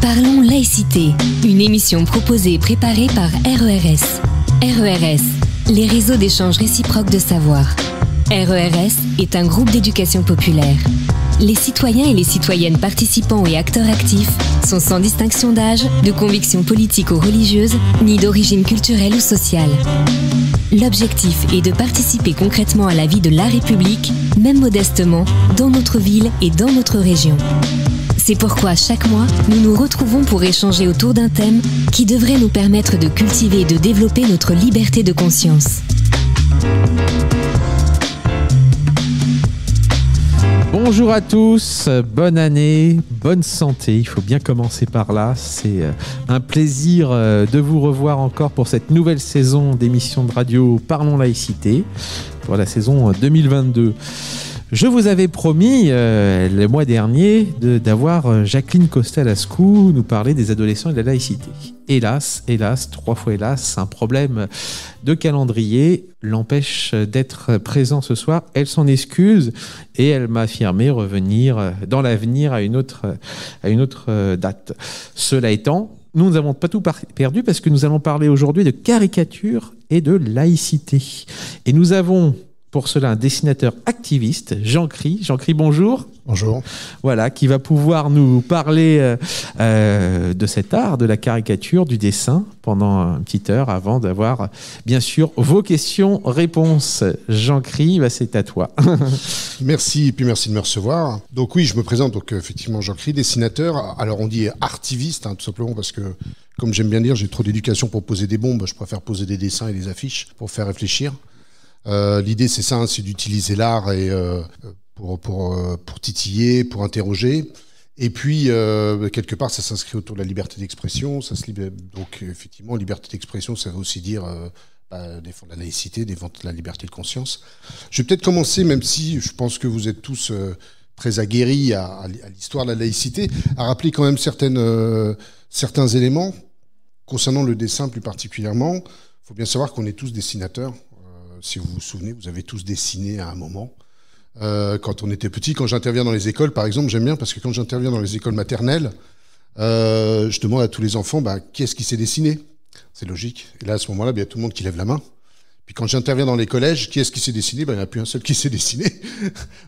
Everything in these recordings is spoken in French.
Parlons laïcité, une émission proposée et préparée par RERS. RERS, les réseaux d'échange réciproque de savoir. RERS est un groupe d'éducation populaire. Les citoyens et les citoyennes participants et acteurs actifs sont sans distinction d'âge, de conviction politique ou religieuse, ni d'origine culturelle ou sociale. L'objectif est de participer concrètement à la vie de la République, même modestement, dans notre ville et dans notre région. C'est pourquoi chaque mois, nous nous retrouvons pour échanger autour d'un thème qui devrait nous permettre de cultiver et de développer notre liberté de conscience. Bonjour à tous, bonne année, bonne santé, il faut bien commencer par là. C'est un plaisir de vous revoir encore pour cette nouvelle saison d'émissions de radio Parlons laïcité, pour la saison 2022. Je vous avais promis le mois dernier d'avoir Jacqueline Costa-Lascou nous parler des adolescents et de la laïcité. Hélas, 3 fois hélas, un problème de calendrier l'empêche d'être présent ce soir. Elle s'en excuse et elle m'a affirmé revenir dans l'avenir à une autre date. Cela étant, nous n'avons pas tout perdu parce que nous allons parler aujourd'hui de caricature et de laïcité. Et nous avons pour cela un dessinateur activiste, Jean Cry. Jean Cry, bonjour. Bonjour. Voilà, qui va pouvoir nous parler de cet art, de la caricature, du dessin, pendant une petite heure, avant d'avoir, bien sûr, vos questions-réponses. Jean Cry, c'est à toi. Merci, et puis merci de me recevoir. Donc oui, je me présente, effectivement, Jean Cry, dessinateur. Alors on dit artiviste, tout simplement parce que, comme j'aime bien dire, j'ai trop d'éducation pour poser des bombes. Je préfère poser des dessins et des affiches pour faire réfléchir. L'idée, c'est ça, c'est d'utiliser l'art et pour titiller, pour interroger. Et puis, quelque part, ça s'inscrit autour de la liberté d'expression. Donc, effectivement, liberté d'expression, ça veut aussi dire défendre la laïcité, défendre la liberté de conscience. Je vais peut-être commencer, même si je pense que vous êtes tous très aguerris à l'histoire de la laïcité, à rappeler quand même certains éléments concernant le dessin plus particulièrement. Il faut bien savoir qu'on est tous dessinateurs. Si vous vous souvenez, vous avez tous dessiné à un moment. Quand on était petit, quand j'interviens dans les écoles, par exemple, j'aime bien parce que quand j'interviens dans les écoles maternelles, je demande à tous les enfants, qui est-ce qui sait dessiner ? C'est logique. Et là, à ce moment-là, il y a tout le monde qui lève la main. Puis quand j'interviens dans les collèges, qui est-ce qui sait dessiner ? Il n'y en a plus un seul qui sait dessiner.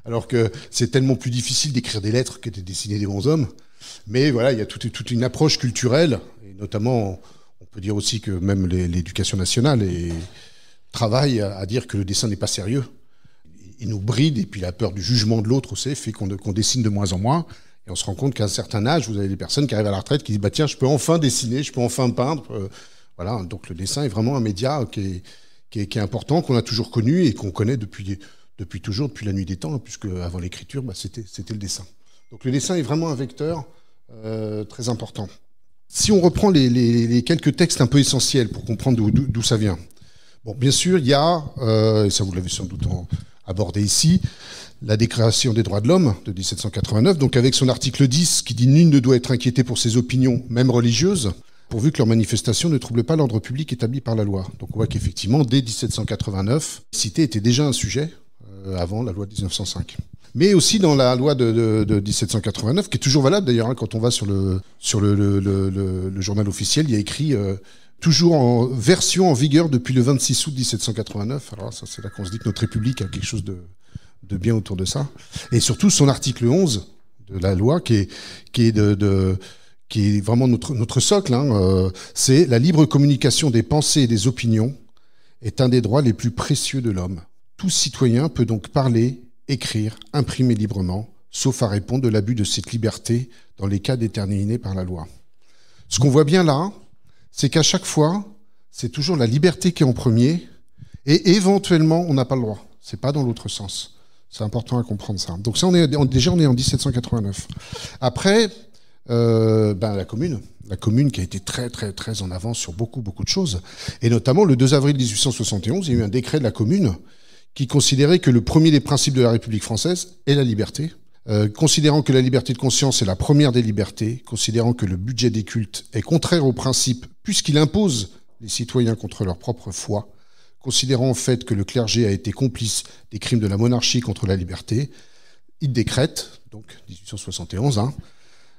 Alors que c'est tellement plus difficile d'écrire des lettres que de dessiner des bonshommes. Mais voilà, il y a toute une approche culturelle, et notamment, on peut dire aussi que même l'éducation nationale travaille à dire que le dessin n'est pas sérieux. Il nous bride, et puis la peur du jugement de l'autre aussi fait qu'on dessine de moins en moins. Et on se rend compte qu'à un certain âge, vous avez des personnes qui arrivent à la retraite qui disent tiens, je peux enfin dessiner, je peux enfin peindre. Voilà, donc le dessin est vraiment un média qui est important, qu'on a toujours connu et qu'on connaît depuis toujours, depuis la nuit des temps, puisque avant l'écriture, c'était le dessin. Donc le dessin est vraiment un vecteur très important. Si on reprend les quelques textes un peu essentiels pour comprendre d'où ça vient. Bon, bien sûr, il y a, et ça vous l'avez sans doute abordé ici, la Déclaration des droits de l'homme de 1789, donc avec son article 10 qui dit « Nul ne doit être inquiété pour ses opinions, même religieuses, pourvu que leurs manifestations ne troublent pas l'ordre public établi par la loi ». Donc on voit qu'effectivement, dès 1789, la cité était déjà un sujet avant la loi de 1905. Mais aussi dans la loi de 1789, qui est toujours valable d'ailleurs, quand on va sur le journal officiel, il y a écrit toujours en version en vigueur depuis le 26 août 1789. Alors ça, c'est là qu'on se dit que notre République a quelque chose de bien autour de ça. Et surtout son article 11 de la loi, qui est vraiment notre socle, c'est la libre communication des pensées et des opinions est un des droits les plus précieux de l'homme. Tout citoyen peut donc parler, écrire, imprimer librement, sauf à répondre de l'abus de cette liberté dans les cas déterminés par la loi. Ce qu'on voit bien là, c'est qu'à chaque fois, c'est toujours la liberté qui est en premier, et éventuellement, on n'a pas le droit. C'est pas dans l'autre sens. C'est important à comprendre ça. Donc ça, on est en 1789. Après, la commune qui a été très, très, très en avance sur beaucoup, beaucoup de choses, et notamment le 2 avril 1871, il y a eu un décret de la commune qui considérait que le premier des principes de la République française est la liberté, considérant que la liberté de conscience est la première des libertés, considérant que le budget des cultes est contraire aux principes puisqu'il impose les citoyens contre leur propre foi, considérant en fait que le clergé a été complice des crimes de la monarchie contre la liberté, il décrète, donc 1871,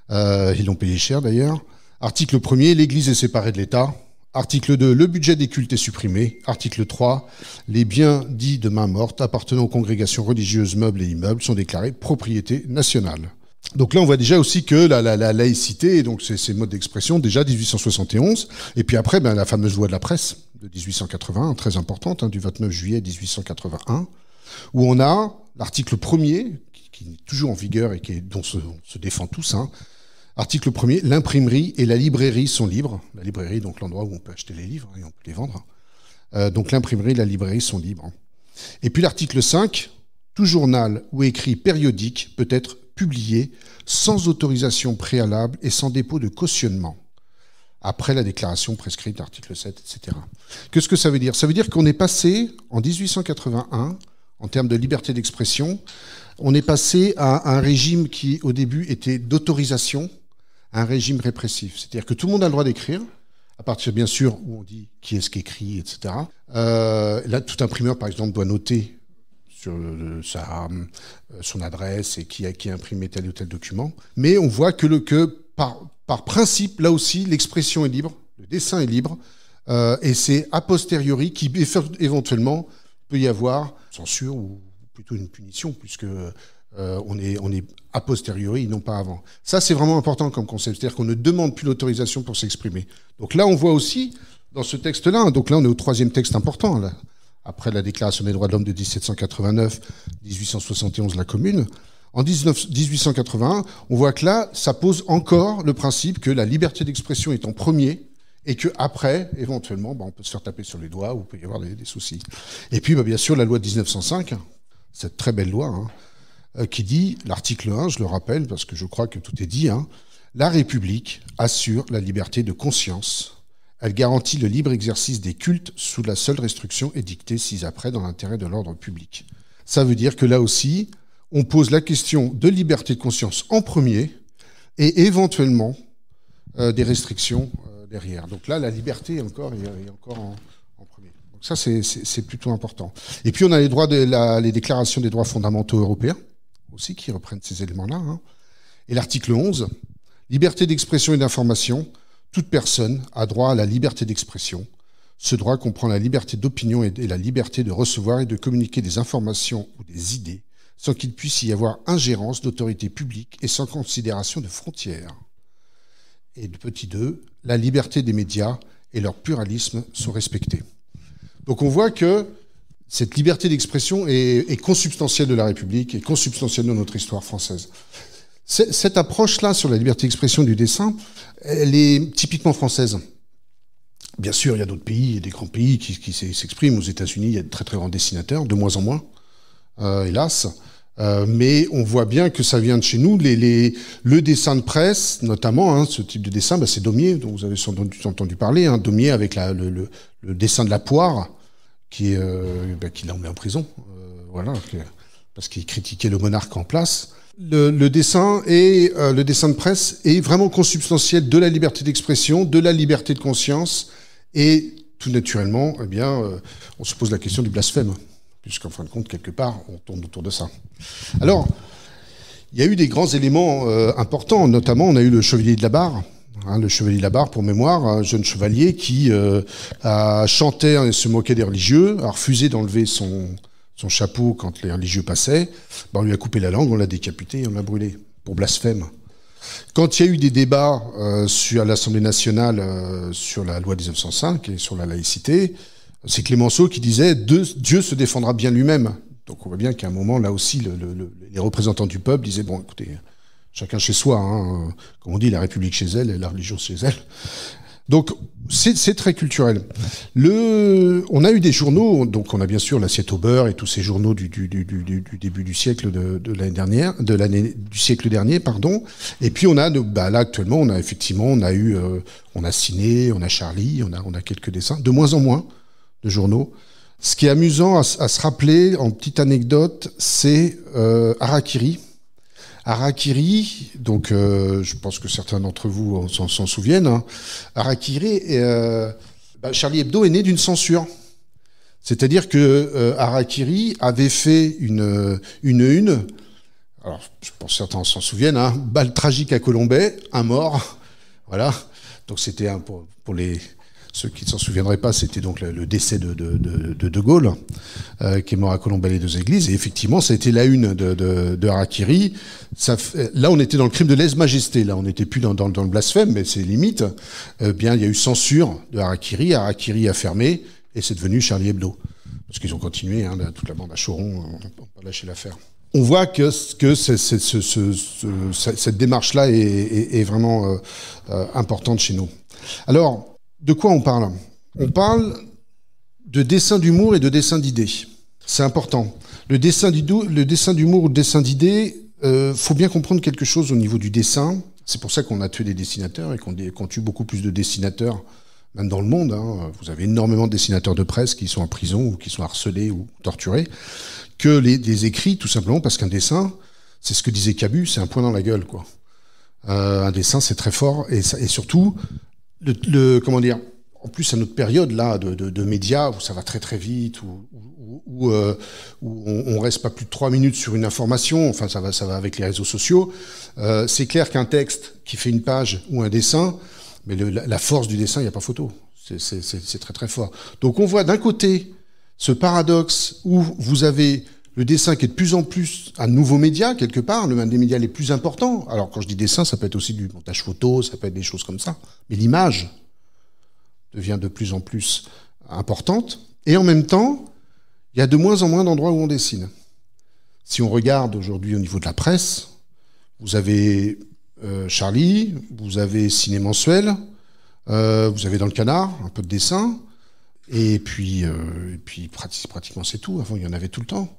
Ils l'ont payé cher d'ailleurs. Article 1er, l'Église est séparée de l'État. Article 2, le budget des cultes est supprimé. Article 3, les biens dits de main morte appartenant aux congrégations religieuses, meubles et immeubles sont déclarés propriété nationale. Donc là, on voit déjà aussi que la laïcité, donc ces modes d'expression, déjà 1871, et puis après, la fameuse loi de la presse de 1881, très importante, du 29 juillet 1881, où on a l'article 1er, qui est toujours en vigueur et dont se défend tous, article 1er, l'imprimerie et la librairie sont libres. La librairie, donc l'endroit où on peut acheter les livres et on peut les vendre. Donc l'imprimerie et la librairie sont libres. Et puis l'article 5, tout journal ou écrit périodique peut être publié sans autorisation préalable et sans dépôt de cautionnement, après la déclaration prescrite, article 7, etc. Qu'est-ce que ça veut dire? Ça veut dire qu'on est passé, en 1881, en termes de liberté d'expression, on est passé à un régime qui, au début, était d'autorisation, à un régime répressif. C'est-à-dire que tout le monde a le droit d'écrire, à partir, bien sûr, où on dit qui est-ce qui écrit, etc. Là, tout imprimeur, par exemple, doit noter sur son adresse et qui a imprimé tel ou tel document. Mais on voit que par principe, là aussi, l'expression est libre, le dessin est libre, et c'est a posteriori éventuellement peut y avoir censure ou plutôt une punition, puisque on est a posteriori, non pas avant. Ça, c'est vraiment important comme concept, c'est-à-dire qu'on ne demande plus l'autorisation pour s'exprimer. Donc là, on voit aussi, dans ce texte-là, donc là, on est au troisième texte important, là, après la Déclaration des droits de l'homme de 1789, 1871, la Commune. En 1881, on voit que là, ça pose encore le principe que la liberté d'expression est en premier et qu'après, éventuellement, on peut se faire taper sur les doigts ou il peut y avoir des soucis. Et puis, bien sûr, la loi de 1905, cette très belle loi, qui dit, l'article 1, je le rappelle parce que je crois que tout est dit, la République assure la liberté de conscience. Elle garantit le libre exercice des cultes sous la seule restriction édictée ci-après dans l'intérêt de l'ordre public. Ça veut dire que là aussi, on pose la question de liberté de conscience en premier et éventuellement des restrictions derrière. Donc là, la liberté est encore en premier. Donc ça, c'est plutôt important. Et puis on a les déclarations des droits fondamentaux européens aussi qui reprennent ces éléments-là. Et l'article 11, liberté d'expression et d'information. Toute personne a droit à la liberté d'expression. Ce droit comprend la liberté d'opinion et la liberté de recevoir et de communiquer des informations ou des idées sans qu'il puisse y avoir ingérence d'autorité publique et sans considération de frontières. Et le petit 2, la liberté des médias et leur pluralisme sont respectés. Donc on voit que cette liberté d'expression est consubstantielle de la République et consubstantielle de notre histoire française. Cette approche-là sur la liberté d'expression du dessin, elle est typiquement française. Bien sûr, il y a d'autres pays, des grands pays qui s'expriment. Aux États-Unis, il y a de très très grands dessinateurs, de moins en moins, hélas. Mais on voit bien que ça vient de chez nous. Le dessin de presse, notamment, ce type de dessin, c'est Daumier, dont vous avez sans doute entendu parler. Daumier avec le dessin de la poire, qui l'a emmené en prison, parce qu'il critiquait le monarque en place. Le dessin de presse est vraiment consubstantiel de la liberté d'expression, de la liberté de conscience, et tout naturellement, on se pose la question du blasphème, puisqu'en fin de compte, quelque part, on tourne autour de ça. Alors, il y a eu des grands éléments importants, notamment on a eu le chevalier de la Barre, le chevalier de la Barre, pour mémoire, un jeune chevalier qui chantait et se moquait des religieux, a refusé d'enlever son chapeau quand les religieux passaient, on lui a coupé la langue, on l'a décapité et on l'a brûlé, pour blasphème. Quand il y a eu des débats à l'Assemblée nationale sur la loi 1905 et sur la laïcité, c'est Clémenceau qui disait « Dieu se défendra bien lui-même ». Donc on voit bien qu'à un moment, là aussi, les représentants du peuple disaient « Bon, écoutez, chacun chez soi, comme on dit, la République chez elle et la religion chez elle ». Donc, c'est très culturel. On a eu des journaux, donc on a bien sûr l'Assiette au beurre et tous ces journaux du début du siècle du siècle dernier, pardon. Et puis on a, là actuellement, on a Ciné, on a Charlie, on a quelques dessins, de moins en moins de journaux. Ce qui est amusant à se rappeler, en petite anecdote, c'est Harakiri. Harakiri, donc je pense que certains d'entre vous s'en souviennent. Harakiri, Charlie Hebdo est né d'une censure. C'est-à-dire que Harakiri avait fait une alors je pense que certains s'en souviennent, hein, balle tragique à Colombey, un mort, voilà. Donc c'était pour ceux qui ne s'en souviendraient pas, c'était donc le décès de Gaulle, qui est mort à Colombey-les-Deux-Églises. Et effectivement, ça a été la une de Harakiri. Là, on était dans le crime de lèse-majesté. Là, on n'était plus dans le blasphème, mais c'est limite. Bien, il y a eu censure de Harakiri. Harakiri a fermé, et c'est devenu Charlie Hebdo. Parce qu'ils ont continué, hein, toute la bande à Choron, on n'a pas lâché l'affaire. On voit que cette démarche-là est vraiment importante chez nous. Alors, de quoi on parle? On parle de dessin d'humour et de dessin d'idées. C'est important. Le dessin d'humour ou le dessin d'idées, faut bien comprendre quelque chose au niveau du dessin. C'est pour ça qu'on a tué des dessinateurs et qu'on tue beaucoup plus de dessinateurs, même dans le monde. Hein. Vous avez énormément de dessinateurs de presse qui sont en prison ou qui sont harcelés ou torturés, que les écrits, tout simplement parce qu'un dessin, c'est ce que disait Camus, c'est un poing dans la gueule, quoi. Un dessin, c'est très fort et surtout... comment dire, en plus à notre période là de médias où ça va très très vite, où on reste pas plus de 3 minutes sur une information, enfin ça va avec les réseaux sociaux. C'est clair qu'un texte qui fait une page ou un dessin, mais la force du dessin, il n'y a pas photo. C'est très très fort. Donc on voit d'un côté ce paradoxe où vous avez le dessin qui est de plus en plus un nouveau média, quelque part, l'un des médias les plus importants. Alors, quand je dis dessin, ça peut être aussi du montage photo, ça peut être des choses comme ça. Mais l'image devient de plus en plus importante. Et en même temps, il y a de moins en moins d'endroits où on dessine. Si on regarde aujourd'hui au niveau de la presse, vous avez Charlie, vous avez Ciné Mensuel, vous avez dans le Canard un peu de dessin, et puis pratiquement c'est tout. Avant, il y en avait tout le temps.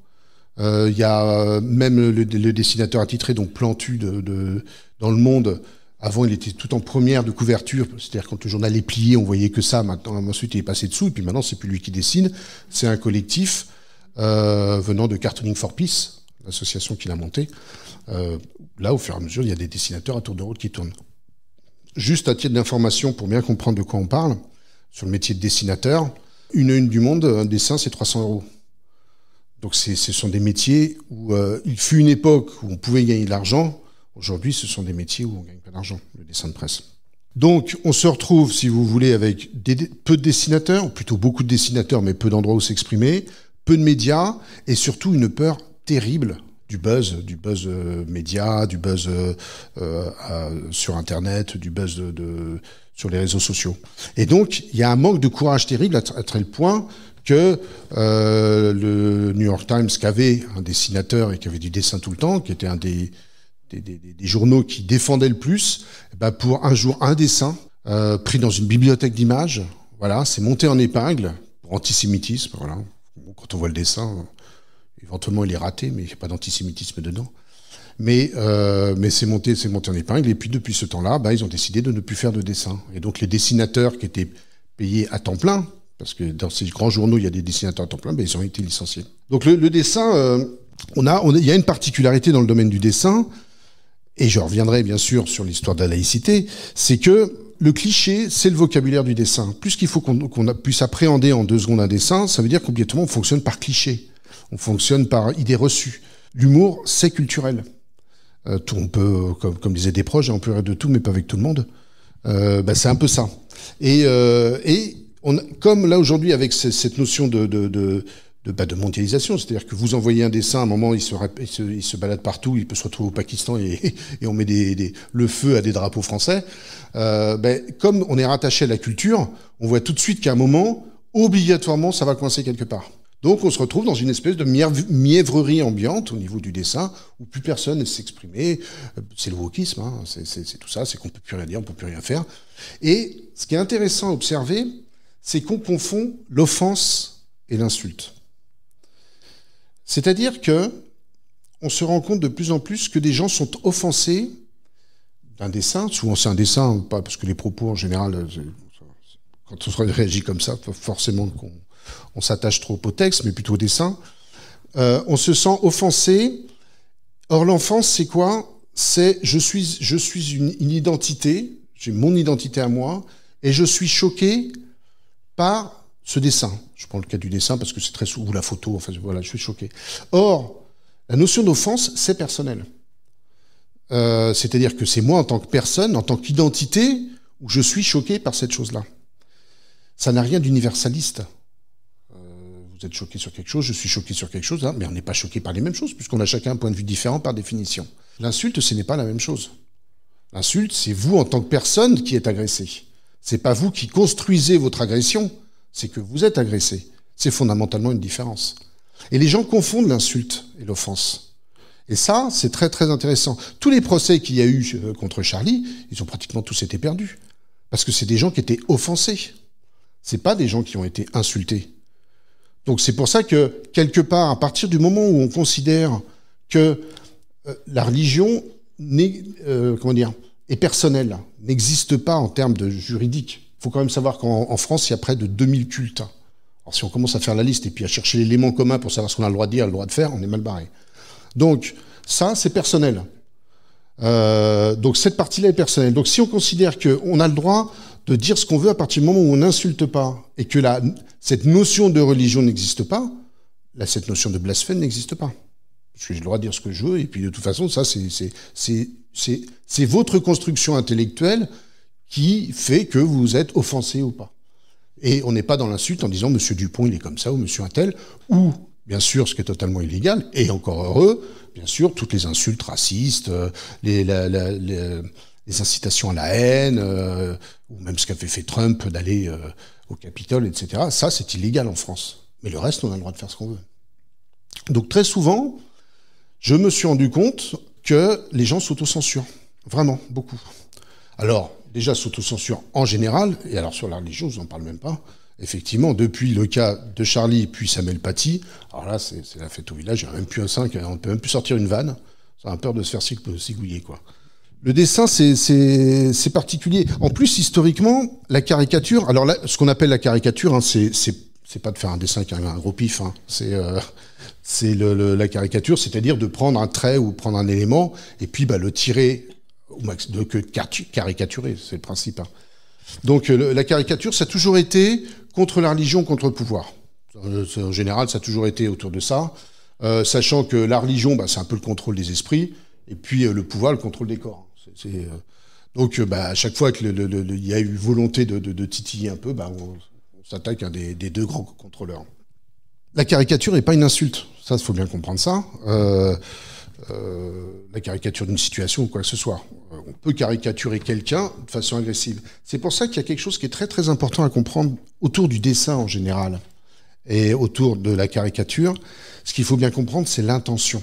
Il y a même le dessinateur attitré, donc Plantu dans Le Monde. Avant, il était tout en première de couverture, c'est-à-dire quand le journal est plié, on voyait que ça. Maintenant, ensuite, il est passé dessous, et puis maintenant, c'est plus lui qui dessine, c'est un collectif venant de Cartooning for Peace, l'association qu'il a montée. Là, au fur et à mesure, il y a des dessinateurs à tour de rôle qui tournent. Juste à titre d'information, pour bien comprendre de quoi on parle, sur le métier de dessinateur, une du Monde, un dessin, c'est 300 €. Donc ce sont des métiers où il fut une époque où on pouvait gagner de l'argent. Aujourd'hui, ce sont des métiers où on ne gagne pas d'argent, le dessin de presse. Donc on se retrouve, si vous voulez, avec peu de dessinateurs, ou plutôt beaucoup de dessinateurs, mais peu d'endroits où s'exprimer, peu de médias, et surtout une peur terrible du buzz média, du buzz sur Internet, du buzz sur les réseaux sociaux. Et donc, il y a un manque de courage terrible à tel point que le New York Times, qui avait un dessinateur et qui avait du dessin tout le temps, qui était un des journaux qui défendait le plus, pour un jour un dessin pris dans une bibliothèque d'images, voilà, c'est monté en épingle pour antisémitisme. Voilà. Quand on voit le dessin, éventuellement il est raté, mais il n'y a pas d'antisémitisme dedans. Mais c'est monté en épingle, et puis depuis ce temps-là, ils ont décidé de ne plus faire de dessin. Et donc les dessinateurs qui étaient payés à temps plein, parce que dans ces grands journaux, il y a des dessinateurs à temps plein, ils ont été licenciés. Donc le dessin, il y a une particularité dans le domaine du dessin, et je reviendrai bien sûr sur l'histoire de la laïcité, c'est que le cliché, c'est le vocabulaire du dessin. Plus qu'il faut qu'on puisse appréhender en 2 secondes un dessin, ça veut dire qu'obligatoirement on fonctionne par cliché, on fonctionne par idée reçue. L'humour, c'est culturel. On peut, comme disaient des proches, on peut rire de tout, mais pas avec tout le monde. C'est un peu ça. Et comme là aujourd'hui, avec cette notion de mondialisation, c'est-à-dire que vous envoyez un dessin, à un moment il se balade partout, il peut se retrouver au Pakistan et on met le feu à des drapeaux français. Comme on est rattaché à la culture, on voit tout de suite qu'à un moment, obligatoirement, ça va coincer quelque part. Donc on se retrouve dans une espèce de mièvrerie ambiante au niveau du dessin, où plus personne ne s'exprimer. C'est le wokisme, hein, c'est tout ça, c'est qu'on ne peut plus rien dire, on ne peut plus rien faire. Et ce qui est intéressant à observer, c'est qu'on confond l'offense et l'insulte. C'est-à-dire que on se rend compte de plus en plus que des gens sont offensés d'un dessin. Souvent c'est un dessin, pas parce que les propos en général, quand on réagit comme ça, forcément on s'attache trop au texte, mais plutôt au dessin. On se sent offensé. Or l'enfance, c'est quoi? C'est je suis une identité, j'ai mon identité à moi, et je suis choqué par ce dessin. Je prends le cas du dessin parce que c'est très souvent, ou la photo, enfin voilà, je suis choqué. Or, La notion d'offense, c'est personnel. C'est-à-dire que c'est moi en tant que personne, en tant qu'identité, où je suis choqué par cette chose-là. Ça n'a rien d'universaliste. Vous êtes choqué sur quelque chose, je suis choqué sur quelque chose, hein, mais on n'est pas choqué par les mêmes choses, puisqu'on a chacun un point de vue différent par définition. L'insulte, ce n'est pas la même chose. L'insulte, c'est vous en tant que personne qui êtes agressé. C'est pas vous qui construisez votre agression, c'est que vous êtes agressé. C'est fondamentalement une différence. Et les gens confondent l'insulte et l'offense. Et ça, c'est très très intéressant. Tous les procès qu'il y a eu contre Charlie, ils ont pratiquement tous été perdus. Parce que c'est des gens qui étaient offensés. C'est pas des gens qui ont été insultés. Donc c'est pour ça que, quelque part, à partir du moment où on considère que la religion est personnelle, n'existe pas en termes de juridique. Il faut quand même savoir qu'en France, il y a près de 2000 cultes. Alors si on commence à faire la liste et puis à chercher l'élément commun pour savoir ce qu'on a le droit de dire, le droit de faire, on est mal barré. Donc ça, c'est personnel. Donc cette partie-là est personnelle. Donc si on considère qu'on a le droit de dire ce qu'on veut à partir du moment où on n'insulte pas et que cette notion de religion n'existe pas, là, cette notion de blasphème n'existe pas. Parce que j'ai le droit de dire ce que je veux et puis de toute façon, ça, c'est votre construction intellectuelle qui fait que vous êtes offensé ou pas. Et on n'est pas dans l'insulte en disant « Monsieur Dupont, il est comme ça » ou « Monsieur Untel » ou, bien sûr, ce qui est totalement illégal, et encore heureux, bien sûr, toutes les insultes racistes, les incitations à la haine, ou même ce qu'avait fait Trump d'aller au Capitole, etc. Ça, c'est illégal en France. Mais le reste, on a le droit de faire ce qu'on veut. Donc très souvent, je me suis rendu compte que les gens s'autocensurent. Vraiment, beaucoup. Alors, déjà s'autocensurent en général, et alors sur la religion, je n'en parle même pas. Effectivement, depuis le cas de Charlie puis Samuel Paty, alors là, c'est la fête au village, il n'y a même plus un 5, on ne peut même plus sortir une vanne. Ça a peur de se faire cigouiller, quoi. Le dessin, c'est particulier. En plus, historiquement, la caricature, alors là, ce qu'on appelle la caricature, hein, c'est pas de faire un dessin avec un gros pif, hein, c'est la caricature, c'est-à-dire de prendre un trait ou prendre un élément, et puis le tirer au max, caricaturer, c'est le principe. Hein. Donc la caricature, ça a toujours été contre la religion, contre le pouvoir. En général, ça a toujours été autour de ça, sachant que la religion, c'est un peu le contrôle des esprits, et puis le pouvoir, le contrôle des corps. Donc à chaque fois qu'il y a eu volonté de titiller un peu, on s'attaque à des deux grands contrôleurs. La caricature n'est pas une insulte, ça, il faut bien comprendre ça. La caricature d'une situation ou quoi que ce soit. On peut caricaturer quelqu'un de façon agressive. C'est pour ça qu'il y a quelque chose qui est très très important à comprendre autour du dessin en général et autour de la caricature. Ce qu'il faut bien comprendre, c'est l'intention.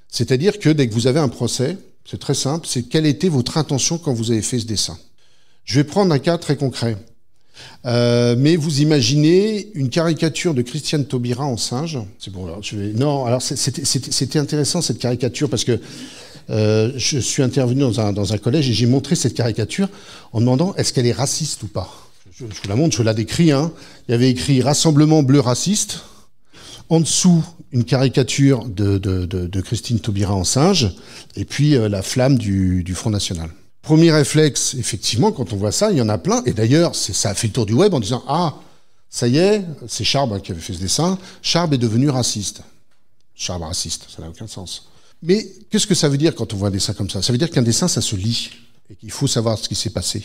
C'est-à-dire que dès que vous avez un procès, c'est très simple, c'est quelle était votre intention quand vous avez fait ce dessin. Je vais prendre un cas très concret. Mais vous imaginez une caricature de Christiane Taubira en singe. C'est bon, alors non, alors c'était intéressant cette caricature parce que je suis intervenu dans un collège et j'ai montré cette caricature en demandant est-ce qu'elle est raciste ou pas. Je vous la montre, je la décris. Hein. Il y avait écrit Rassemblement bleu raciste. En dessous, une caricature de Christine Taubira en singe, et puis la flamme du Front National. Premier réflexe, effectivement, quand on voit ça, il y en a plein, et d'ailleurs, ça a fait le tour du web en disant « Ah, ça y est, c'est Charb qui avait fait ce dessin, Charb est devenu raciste. » Charb raciste, ça n'a aucun sens. Mais qu'est-ce que ça veut dire quand on voit un dessin comme ça? Ça veut dire qu'un dessin, ça se lit, et qu'il faut savoir ce qui s'est passé.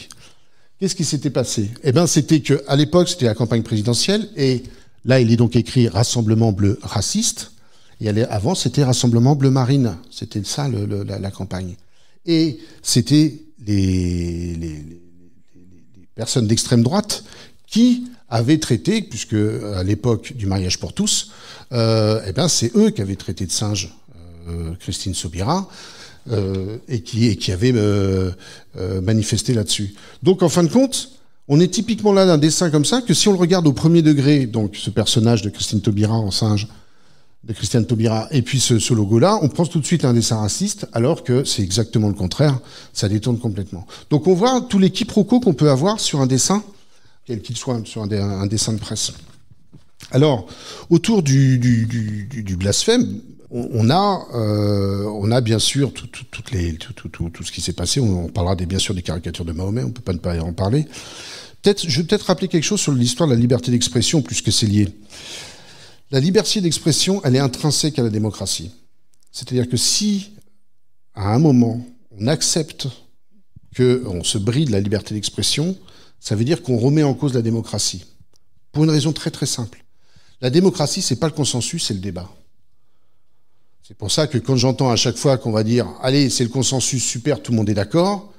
Qu'est-ce qui s'était passé? Eh bien, c'était qu'à l'époque, c'était la campagne présidentielle, et là, il est donc écrit Rassemblement bleu raciste. Et avant, c'était Rassemblement bleu marine. C'était ça, la campagne. Et c'était les personnes d'extrême droite qui avaient traité, puisque à l'époque du mariage pour tous, c'est eux qui avaient traité de singe Christine Taubira et qui avaient manifesté là-dessus. Donc, en fin de compte, on est typiquement là d'un dessin comme ça, que si on le regarde au premier degré, donc ce personnage de Christine Taubira en singe, de Christiane Taubira, et puis ce logo-là, on pense tout de suite à un dessin raciste, alors que c'est exactement le contraire, ça détourne complètement. Donc on voit tous les quiproquos qu'on peut avoir sur un dessin, quel qu'il soit, sur un dessin de presse. Alors, autour du blasphème, on a bien sûr tout ce qui s'est passé. On parlera bien sûr des caricatures de Mahomet, on ne peut pas ne pas en parler. Je vais peut-être rappeler quelque chose sur l'histoire de la liberté d'expression, puisque c'est lié. La liberté d'expression, elle est intrinsèque à la démocratie. C'est-à-dire que si, à un moment, on accepte qu'on se bride la liberté d'expression, ça veut dire qu'on remet en cause la démocratie. Pour une raison très très simple. La démocratie, c'est pas le consensus, c'est le débat. C'est pour ça que quand j'entends à chaque fois qu'on va dire « Allez, c'est le consensus, super, tout le monde est d'accord »,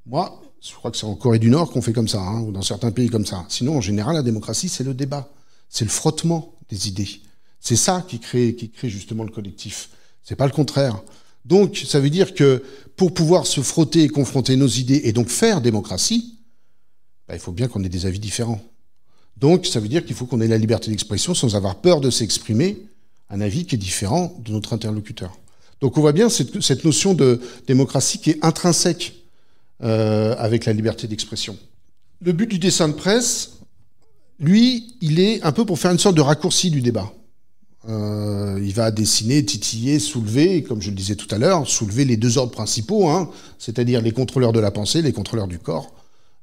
moi, je crois que c'est en Corée du Nord qu'on fait comme ça, hein, ou dans certains pays comme ça. Sinon, en général, la démocratie, c'est le débat. C'est le frottement des idées. C'est ça qui crée justement le collectif. C'est pas le contraire. Donc, ça veut dire que pour pouvoir se frotter et confronter nos idées et donc faire démocratie, il faut bien qu'on ait des avis différents. Donc, ça veut dire qu'il faut qu'on ait la liberté d'expression sans avoir peur de s'exprimer un avis qui est différent de notre interlocuteur. Donc, on voit bien cette notion de démocratie qui est intrinsèque avec la liberté d'expression. Le but du dessin de presse, lui, il est un peu pour faire une sorte de raccourci du débat. Il va dessiner, titiller, soulever, et comme je le disais tout à l'heure, soulever les deux ordres principaux, hein, c'est-à-dire les contrôleurs de la pensée, les contrôleurs du corps,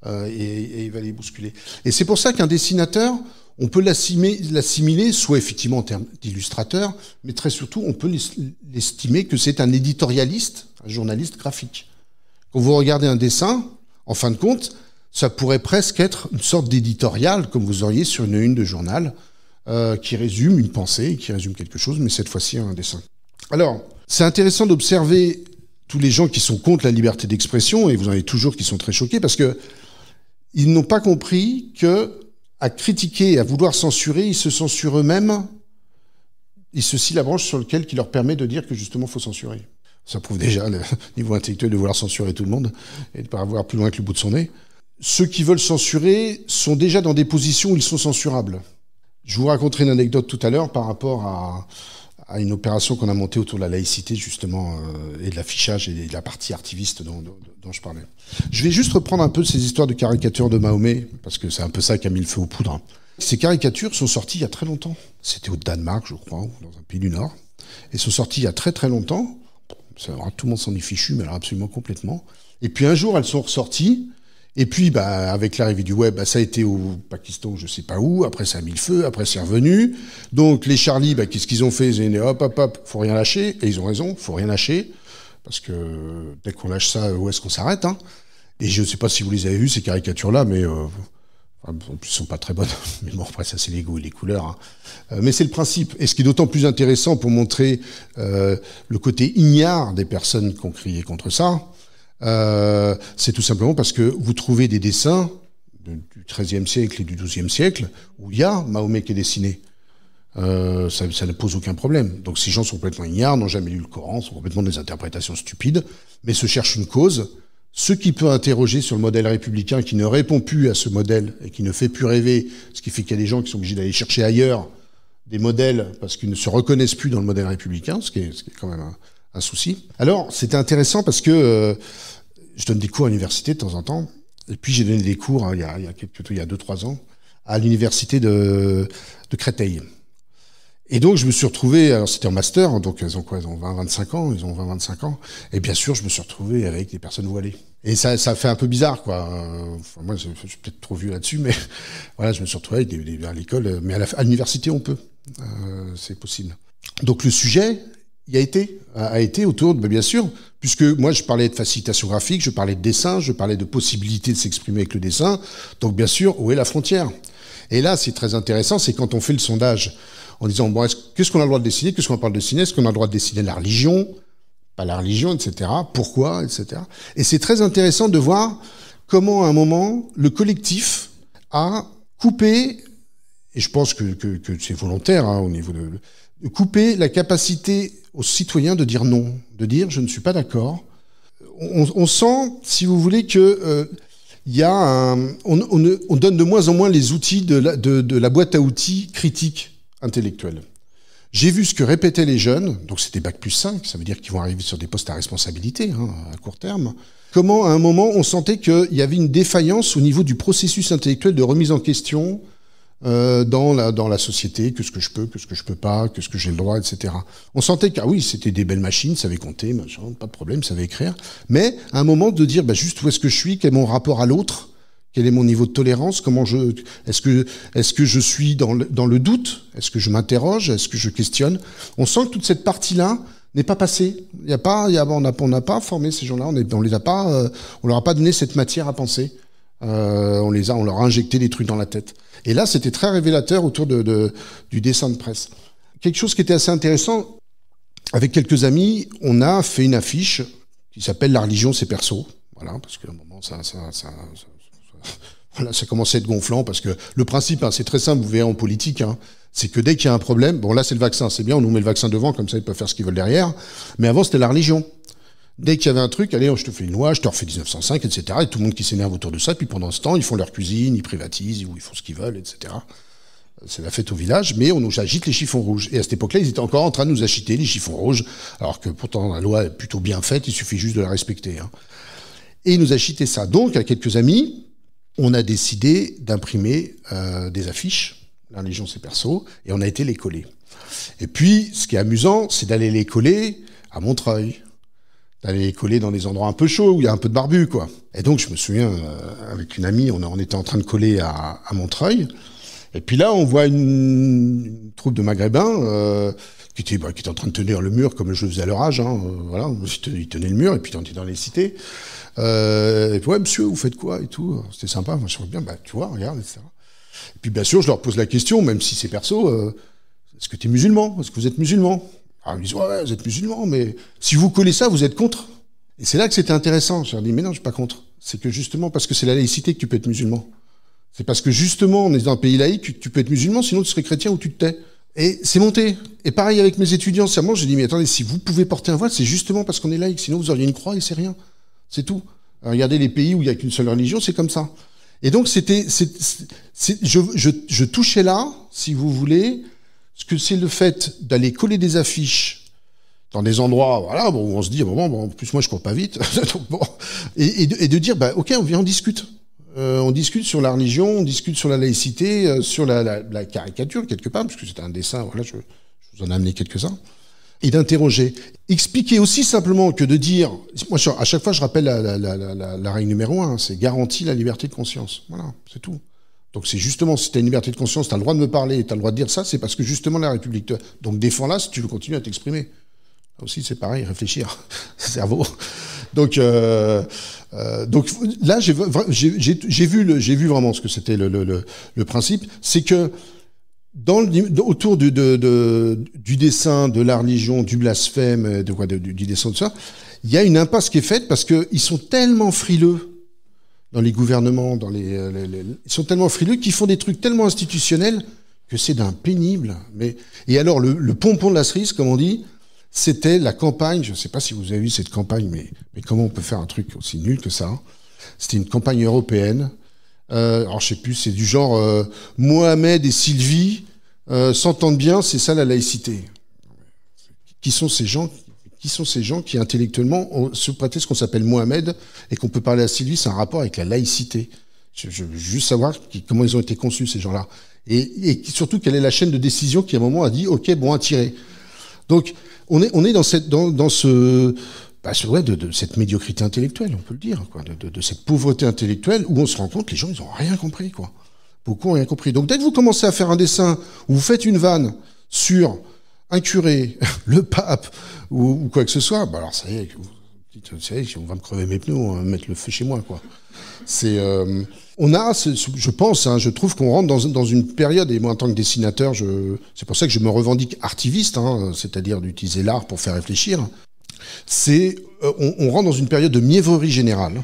et il va les bousculer. Et c'est pour ça qu'un dessinateur, on peut l'assimiler, soit effectivement en termes d'illustrateur, mais très surtout, on peut l'estimer que c'est un éditorialiste, un journaliste graphique. Quand vous regardez un dessin, en fin de compte, ça pourrait presque être une sorte d'éditorial, comme vous auriez sur une de journal, qui résume une pensée, qui résume quelque chose, mais cette fois-ci un dessin. Alors, c'est intéressant d'observer tous les gens qui sont contre la liberté d'expression, et vous en avez toujours qui sont très choqués, parce que ils n'ont pas compris que, à critiquer, à vouloir censurer, ils se censurent eux-mêmes, ils se scient la branche sur lequel qui leur permet de dire que justement il faut censurer. Ça prouve déjà le niveau intellectuel de vouloir censurer tout le monde, et de ne pas avoir plus loin que le bout de son nez. Ceux qui veulent censurer sont déjà dans des positions où ils sont censurables. Je vous raconterai une anecdote tout à l'heure par rapport à une opération qu'on a montée autour de la laïcité, justement, et de l'affichage et de la partie artiviste dont je parlais. Je vais juste reprendre un peu ces histoires de caricatures de Mahomet, parce que c'est un peu ça qui a mis le feu aux poudres. Ces caricatures sont sorties il y a très longtemps. C'était au Danemark, je crois, ou dans un pays du Nord. Elles sont sorties il y a très très longtemps. Tout le monde s'en est fichu, mais alors absolument complètement. Et puis un jour, elles sont ressorties. Et puis, avec l'arrivée du web, ça a été au Pakistan, je sais pas où. Après, ça a mis le feu. Après, c'est revenu. Donc, les Charlie, qu'est-ce qu'ils ont fait? Ils ont dit, hop, faut rien lâcher. Et ils ont raison, faut rien lâcher. Parce que dès qu'on lâche ça, où est-ce qu'on s'arrête, hein? Et je ne sais pas si vous les avez vues, ces caricatures-là, mais en plus, elles sont pas très bonnes. Mais bon, après, ça, c'est les goûts et les couleurs, hein. Mais c'est le principe. Et ce qui est d'autant plus intéressant pour montrer le côté ignare des personnes qui ont crié contre ça, c'est tout simplement parce que vous trouvez des dessins du XIIIe siècle et du XIIe siècle où il y a Mahomet qui est dessiné. Ça ne pose aucun problème. Donc ces gens sont complètement ignares, n'ont jamais lu le Coran, sont complètement des interprétations stupides, mais se cherchent une cause. Ce qui peut interroger sur le modèle républicain qui ne répond plus à ce modèle et qui ne fait plus rêver, ce qui fait qu'il y a des gens qui sont obligés d'aller chercher ailleurs des modèles parce qu'ils ne se reconnaissent plus dans le modèle républicain, ce qui est quand même un souci. Alors, c'était intéressant parce que je donne des cours à l'université de temps en temps, et puis j'ai donné des cours il y a 2-3 ans à l'université de Créteil. Et donc, je me suis retrouvé, alors c'était en master, donc ils ont 20-25 ans, ils ont 20-25 ans, et bien sûr, je me suis retrouvé avec des personnes voilées. Et ça fait un peu bizarre, quoi. Enfin, moi, je suis peut-être trop vieux là-dessus, mais voilà, je me suis retrouvé avec à l'école, mais à l'université, on peut. C'est possible. Donc, le sujet a été autour de, bien sûr, puisque moi, je parlais de facilitation graphique, je parlais de dessin, je parlais de possibilité de s'exprimer avec le dessin. Donc, bien sûr, où est la frontière? Et là, c'est très intéressant, c'est quand on fait le sondage en disant, bon, qu'est-ce qu'on a le droit de dessiner? Qu'est-ce qu'on a le droit de dessiner? Est-ce qu'on a le droit de dessiner la religion? Pas la religion, etc. Pourquoi, etc. Et c'est très intéressant de voir comment, à un moment, le collectif a coupé, et je pense que c'est volontaire, hein, au niveau de couper la capacité aux citoyens de dire non, de dire je ne suis pas d'accord. On sent, si vous voulez, que y a on donne de moins en moins les outils de la boîte à outils critique intellectuelle. J'ai vu ce que répétaient les jeunes, donc c'était Bac+5, ça veut dire qu'ils vont arriver sur des postes à responsabilité, hein, à court terme. Comment, à un moment, on sentait qu'il y avait une défaillance au niveau du processus intellectuel de remise en question dans la société, qu'est-ce que je peux, qu'est-ce que je peux pas, qu'est-ce que j'ai le droit, etc. On sentait que, oui, c'était des belles machines, ça savait compter, machin, pas de problème, ça savait écrire, mais à un moment de dire, juste où est-ce que je suis, quel est mon rapport à l'autre, quel est mon niveau de tolérance, est-ce que je suis dans le doute, est-ce que je m'interroge, est-ce que je questionne. On sent que toute cette partie-là n'est pas passé. On n'a pas formé ces gens-là, on leur a pas donné cette matière à penser. On leur a injecté des trucs dans la tête. Et là, c'était très révélateur autour du dessin de presse. Quelque chose qui était assez intéressant, avec quelques amis, on a fait une affiche qui s'appelle La religion, c'est perso. Voilà, parce qu'à un moment, ça commençait à être gonflant, parce que le principe, c'est très simple, vous verrez en politique, c'est que dès qu'il y a un problème, bon là c'est le vaccin, c'est bien, on nous met le vaccin devant, comme ça ils peuvent faire ce qu'ils veulent derrière, mais avant c'était la religion. Dès qu'il y avait un truc, allez, je te fais une loi, je te refais 1905, etc. Et tout le monde qui s'énerve autour de ça, puis pendant ce temps, ils font leur cuisine, ils privatisent, ils font ce qu'ils veulent, etc. C'est la fête au village, mais on nous agite les chiffons rouges. Et à cette époque-là, ils étaient encore en train de nous agiter les chiffons rouges, alors que pourtant la loi est plutôt bien faite, il suffit juste de la respecter. Et ils nous agitaient ça. Donc, avec quelques amis, on a décidé d'imprimer des affiches, La religion c'est perso, et on a été les coller. Et puis, ce qui est amusant, c'est d'aller les coller à Montreuil, d'aller les coller dans des endroits un peu chauds, où il y a un peu de barbu, quoi. Et donc, je me souviens, avec une amie, on était en train de coller à Montreuil, et puis là, on voit une troupe de Maghrébins qui était en train de tenir le mur comme je le faisais à leur âge. Voilà, ils tenaient le mur, et puis on était dans les cités. Et puis, ouais, monsieur, vous faites quoi et tout. C'était sympa, moi je trouvais bien, tu vois, regarde, etc. Et puis bien sûr, je leur pose la question, même si c'est perso, est-ce que tu es musulman? Est-ce que vous êtes musulman? Alors ils me disent, ouais, vous êtes musulman, mais si vous collez ça, vous êtes contre. Et c'est là que c'était intéressant. Je leur dis, mais non, je suis pas contre. C'est que justement, parce que c'est la laïcité que tu peux être musulman. C'est parce que justement, on est dans un pays laïque que tu peux être musulman, sinon tu serais chrétien ou tu te tais. Et c'est monté. Et pareil avec mes étudiants, c'est à moi, j'ai dit, mais attendez, si vous pouvez porter un voile, c'est justement parce qu'on est laïque, sinon vous auriez une croix et c'est rien. C'est tout. Alors, regardez les pays où il n'y a qu'une seule religion, c'est comme ça. Et donc, je touchais là, si vous voulez, ce que c'est le fait d'aller coller des affiches dans des endroits, voilà, bon, où on se dit, bon, en plus, moi, je cours pas vite. Donc, bon, et de dire, ok, on vient, on discute. On discute sur la religion, on discute sur la laïcité, sur la caricature, quelque part, parce que c'était un dessin, voilà, je vous en ai amené quelques-uns. Et d'interroger. Expliquer aussi simplement que de dire... Moi, à chaque fois, je rappelle la règle numéro 1, c'est garantir la liberté de conscience. Voilà, c'est tout. Donc c'est justement, si tu as une liberté de conscience, tu as le droit de me parler, tu as le droit de dire ça, c'est parce que justement la République... Donc défends-la si tu veux continuer à t'exprimer. Là aussi, c'est pareil, réfléchir. Cerveau. Donc là, j'ai vu vraiment ce que c'était le principe. C'est que autour du dessin, de la religion, du blasphème, du dessin de ça, il y a une impasse qui est faite parce qu'ils sont tellement frileux dans les gouvernements, ils sont tellement frileux qu'ils font des trucs tellement institutionnels que c'est d'un pénible. Et alors, le pompon de la cerise, comme on dit, c'était la campagne, je ne sais pas si vous avez vu cette campagne, mais comment on peut faire un truc aussi nul que ça? C'était une campagne européenne. Alors je sais plus, c'est du genre Mohamed et Sylvie s'entendent bien, c'est ça la laïcité. Qui sont ces gens qui intellectuellement se prêtaient ce qu'on s'appelle Mohamed et qu'on peut parler à Sylvie, c'est un rapport avec la laïcité. Je veux juste savoir comment ils ont été conçus ces gens-là et surtout quelle est la chaîne de décision qui à un moment a dit ok bon à tirer. Donc on est dans cette médiocrité intellectuelle, on peut le dire, quoi, de cette pauvreté intellectuelle où on se rend compte que les gens, ils ont rien compris, quoi. Beaucoup ont rien compris. Donc, dès que vous commencez à faire un dessin où vous faites une vanne sur un curé, le pape, ou quoi que ce soit, bah alors, ça y est, on va me crever mes pneus, on va me mettre le feu chez moi, quoi. Je pense, je trouve qu'on rentre dans une période, et moi, en tant que dessinateur, c'est pour ça que je me revendique artiviste, c'est-à-dire d'utiliser l'art pour faire réfléchir. On rentre dans une période de mièvrerie générale,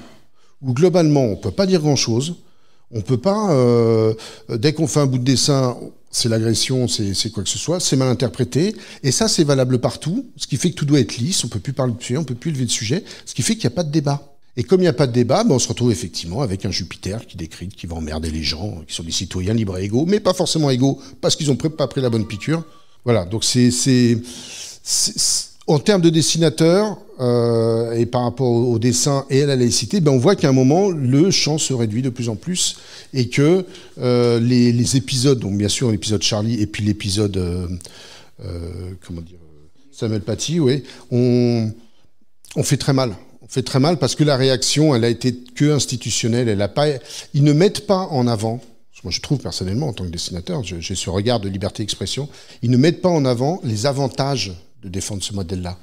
où globalement, on peut pas dire grand-chose, on peut pas, dès qu'on fait un bout de dessin, c'est l'agression, c'est quoi que ce soit, c'est mal interprété, et ça, c'est valable partout, ce qui fait que tout doit être lisse, on peut plus parler de sujet, on peut plus lever de sujet, ce qui fait qu'il n'y a pas de débat. Et comme il n'y a pas de débat, on se retrouve effectivement avec un Jupiter qui décrit, qui va emmerder les gens, qui sont des citoyens libres et égaux, mais pas forcément égaux, parce qu'ils n'ont pas pris la bonne piqûre. Voilà, donc en termes de dessinateur, et par rapport au dessin et à la laïcité, on voit qu'à un moment, le champ se réduit de plus en plus, et que les épisodes, donc bien sûr l'épisode Charlie, et puis l'épisode, Samuel Paty, oui, on fait très mal. On fait très mal parce que la réaction, elle a été que institutionnelle. Ils ne mettent pas en avant, moi je trouve personnellement en tant que dessinateur, j'ai ce regard de liberté d'expression, ils ne mettent pas en avant les avantages de défendre ce modèle-là.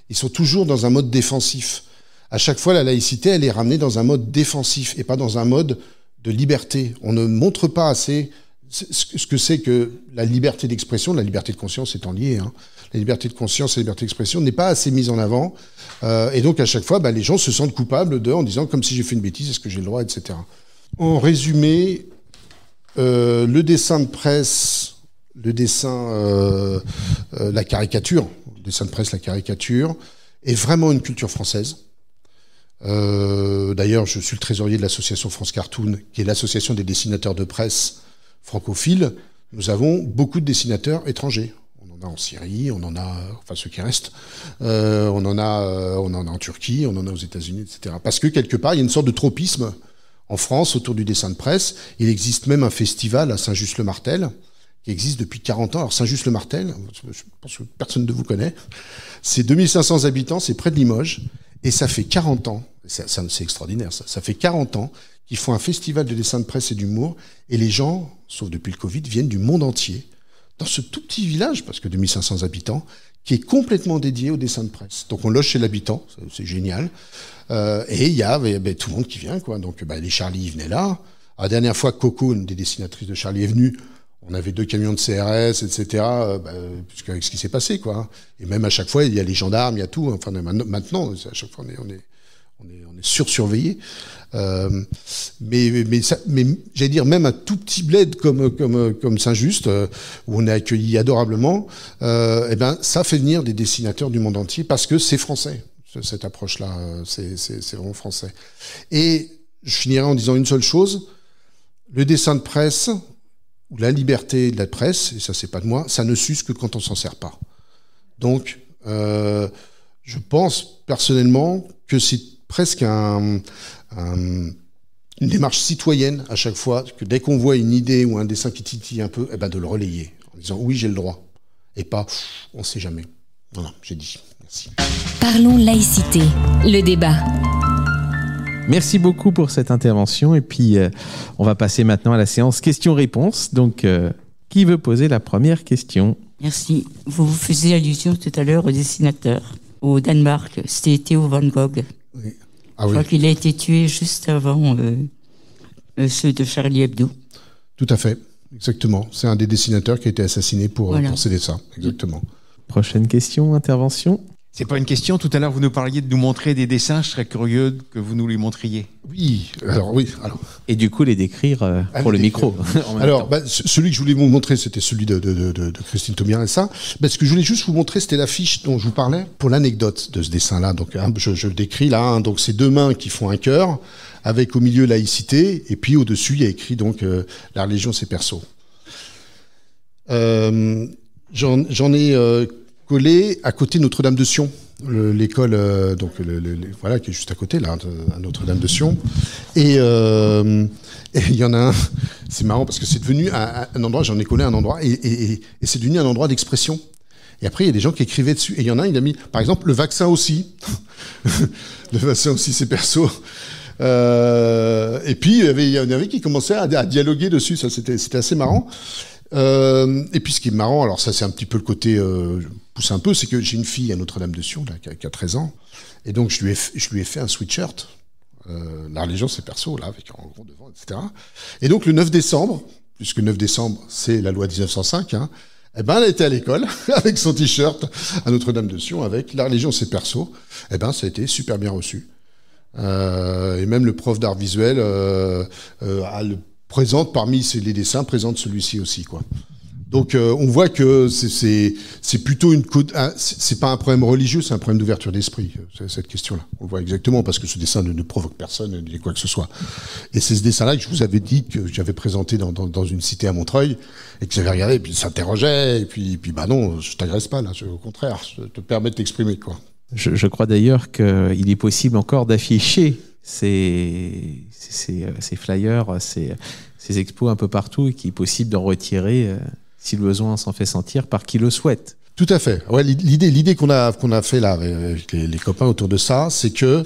ils sont toujours dans un mode défensif. À chaque fois, la laïcité, elle est ramenée dans un mode défensif et pas dans un mode de liberté. On ne montre pas assez ce que c'est que la liberté d'expression, la liberté de conscience étant liée. La liberté de conscience et la liberté d'expression n'est pas assez mise en avant. Et donc, à chaque fois, les gens se sentent coupables en disant comme si j'ai fait une bêtise, est-ce que j'ai le droit, etc. En résumé, le dessin de presse, la caricature, le dessin de presse, la caricature, est vraiment une culture française. D'ailleurs, je suis le trésorier de l'association France Cartoon, qui est l'association des dessinateurs de presse francophiles. Nous avons beaucoup de dessinateurs étrangers. On en a en Syrie, on en a, enfin ceux qui restent, on en a en Turquie, on en a aux États-Unis, etc. Parce que quelque part, il y a une sorte de tropisme en France autour du dessin de presse. Il existe même un festival à Saint-Just-le-Martel qui existe depuis 40 ans. Alors Saint-Just-le-Martel, je pense que personne ne vous connaît, c'est 2500 habitants, c'est près de Limoges. Et ça fait 40 ans, c'est extraordinaire ça fait 40 ans qu'ils font un festival de dessin de presse et d'humour, et les gens, sauf depuis le Covid, viennent du monde entier, dans ce tout petit village, parce que 2500 habitants, qui est complètement dédié au dessin de presse. Donc on loge chez l'habitant, c'est génial, et il y a tout le monde qui vient, quoi. Donc les Charlie venaient là. La dernière fois, Coco, une des dessinatrices de Charlie, est venue. On avait 2 camions de CRS, etc. Puisqu'avec ce qui s'est passé, quoi. Et même à chaque fois, il y a les gendarmes, il y a tout. Enfin, maintenant, à chaque fois, on est sursurveillé. Mais j'allais dire, même un tout petit bled comme Saint-Just, où on est accueilli adorablement, ça fait venir des dessinateurs du monde entier parce que c'est français. Cette approche-là, c'est vraiment français. Et je finirai en disant une seule chose. Le dessin de presse, ou la liberté de la presse, et ça c'est pas de moi, ça ne s'use que quand on s'en sert pas. Donc, je pense personnellement que c'est presque une démarche citoyenne à chaque fois, que dès qu'on voit une idée ou un dessin qui titille un peu, de le relayer, en disant oui j'ai le droit, et pas on sait jamais. Voilà, j'ai dit. Merci. Parlons laïcité, le débat. Merci beaucoup pour cette intervention. Et puis, on va passer maintenant à la séance questions-réponses. Donc, qui veut poser la première question ? Merci. Vous faisiez allusion tout à l'heure au dessinateur au Danemark. C'était Theo van Gogh. Oui. Je crois qu'il a été tué juste avant ceux de Charlie Hebdo. Tout à fait, exactement. C'est un des dessinateurs qui a été assassiné pour ses dessins. Exactement. Prochaine question, intervention ? C'est pas une question. Tout à l'heure, vous nous parliez de nous montrer des dessins. Je serais curieux que vous nous les montriez. Oui. Alors. Et du coup, les décrire pour le micro. Alors, celui que je voulais vous montrer, c'était celui de Christine Taubira. Ce que je voulais juste vous montrer, c'était l'affiche dont je vous parlais pour l'anecdote de ce dessin-là. Donc, je le décris là. Donc, c'est 2 mains qui font un cœur, avec au milieu laïcité, et puis au-dessus, il y a écrit donc la religion, c'est perso. J'en ai collé à côté de Notre-Dame de Sion, l'école qui est juste à côté là, à Notre-Dame de Sion. Et il y en a un, c'est marrant parce que c'est devenu un endroit, j'en ai collé un endroit et c'est devenu un endroit d'expression. Et après il y a des gens qui écrivaient dessus. Et il y en a un, il a mis par exemple le vaccin aussi. Le vaccin aussi c'est perso. Et puis il y en avait qui commençaient à dialoguer dessus, ça c'était assez marrant. Et puis ce qui est marrant, alors ça c'est un petit peu le côté, je pousse un peu, c'est que j'ai une fille à Notre-Dame de Sion là, qui a 13 ans, et donc je lui ai fait un sweatshirt, la religion c'est perso, là, avec en gros devant, etc. Et donc le 9 décembre, puisque le 9 décembre c'est la loi 1905, elle était à l'école avec son t-shirt à Notre-Dame de Sion avec la religion c'est perso, ça a été super bien reçu. Et même le prof d'art visuel présente parmi les dessins, présente celui-ci aussi, quoi. Donc on voit que c'est plutôt c'est pas un problème religieux, c'est un problème d'ouverture d'esprit, cette question-là. On le voit exactement parce que ce dessin ne provoque personne, ne dit quoi que ce soit. Et c'est ce dessin-là que je vous avais dit que j'avais présenté dans une cité à Montreuil et que j'avais regardé et puis s'interrogeait et puis non, je t'agresse pas là, au contraire, je te permets de t'exprimer, quoi. Je crois d'ailleurs qu'il est possible encore d'afficher ces flyers, ces expos un peu partout et qu'il est possible d'en retirer si le besoin s'en fait sentir par qui le souhaite. Tout à fait. Ouais, l'idée qu'on a fait là avec les copains autour de ça, c'est que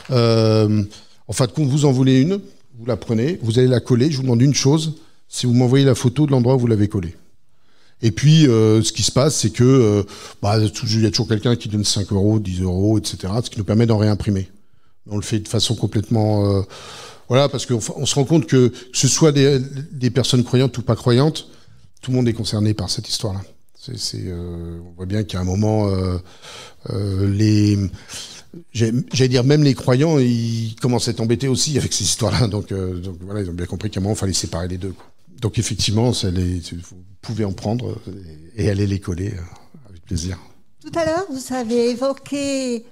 en fait, quand vous en voulez une, vous la prenez, vous allez la coller. Je vous demande une chose, si vous m'envoyez la photo de l'endroit où vous l'avez collée. Et puis, ce qui se passe, c'est que il y a toujours quelqu'un qui donne 5 euros, 10 euros, etc., ce qui nous permet d'en réimprimer. On le fait de façon complètement... parce qu'on se rend compte que ce soit des personnes croyantes ou pas croyantes, tout le monde est concerné par cette histoire-là. On voit bien qu'à un moment, j'allais dire, même les croyants, ils commencent à être embêtés aussi avec ces histoires-là. Donc voilà, ils ont bien compris qu'à un moment, il fallait séparer les deux, quoi. Donc effectivement, vous pouvez en prendre et aller les coller avec plaisir. Tout à l'heure, vous avez évoqué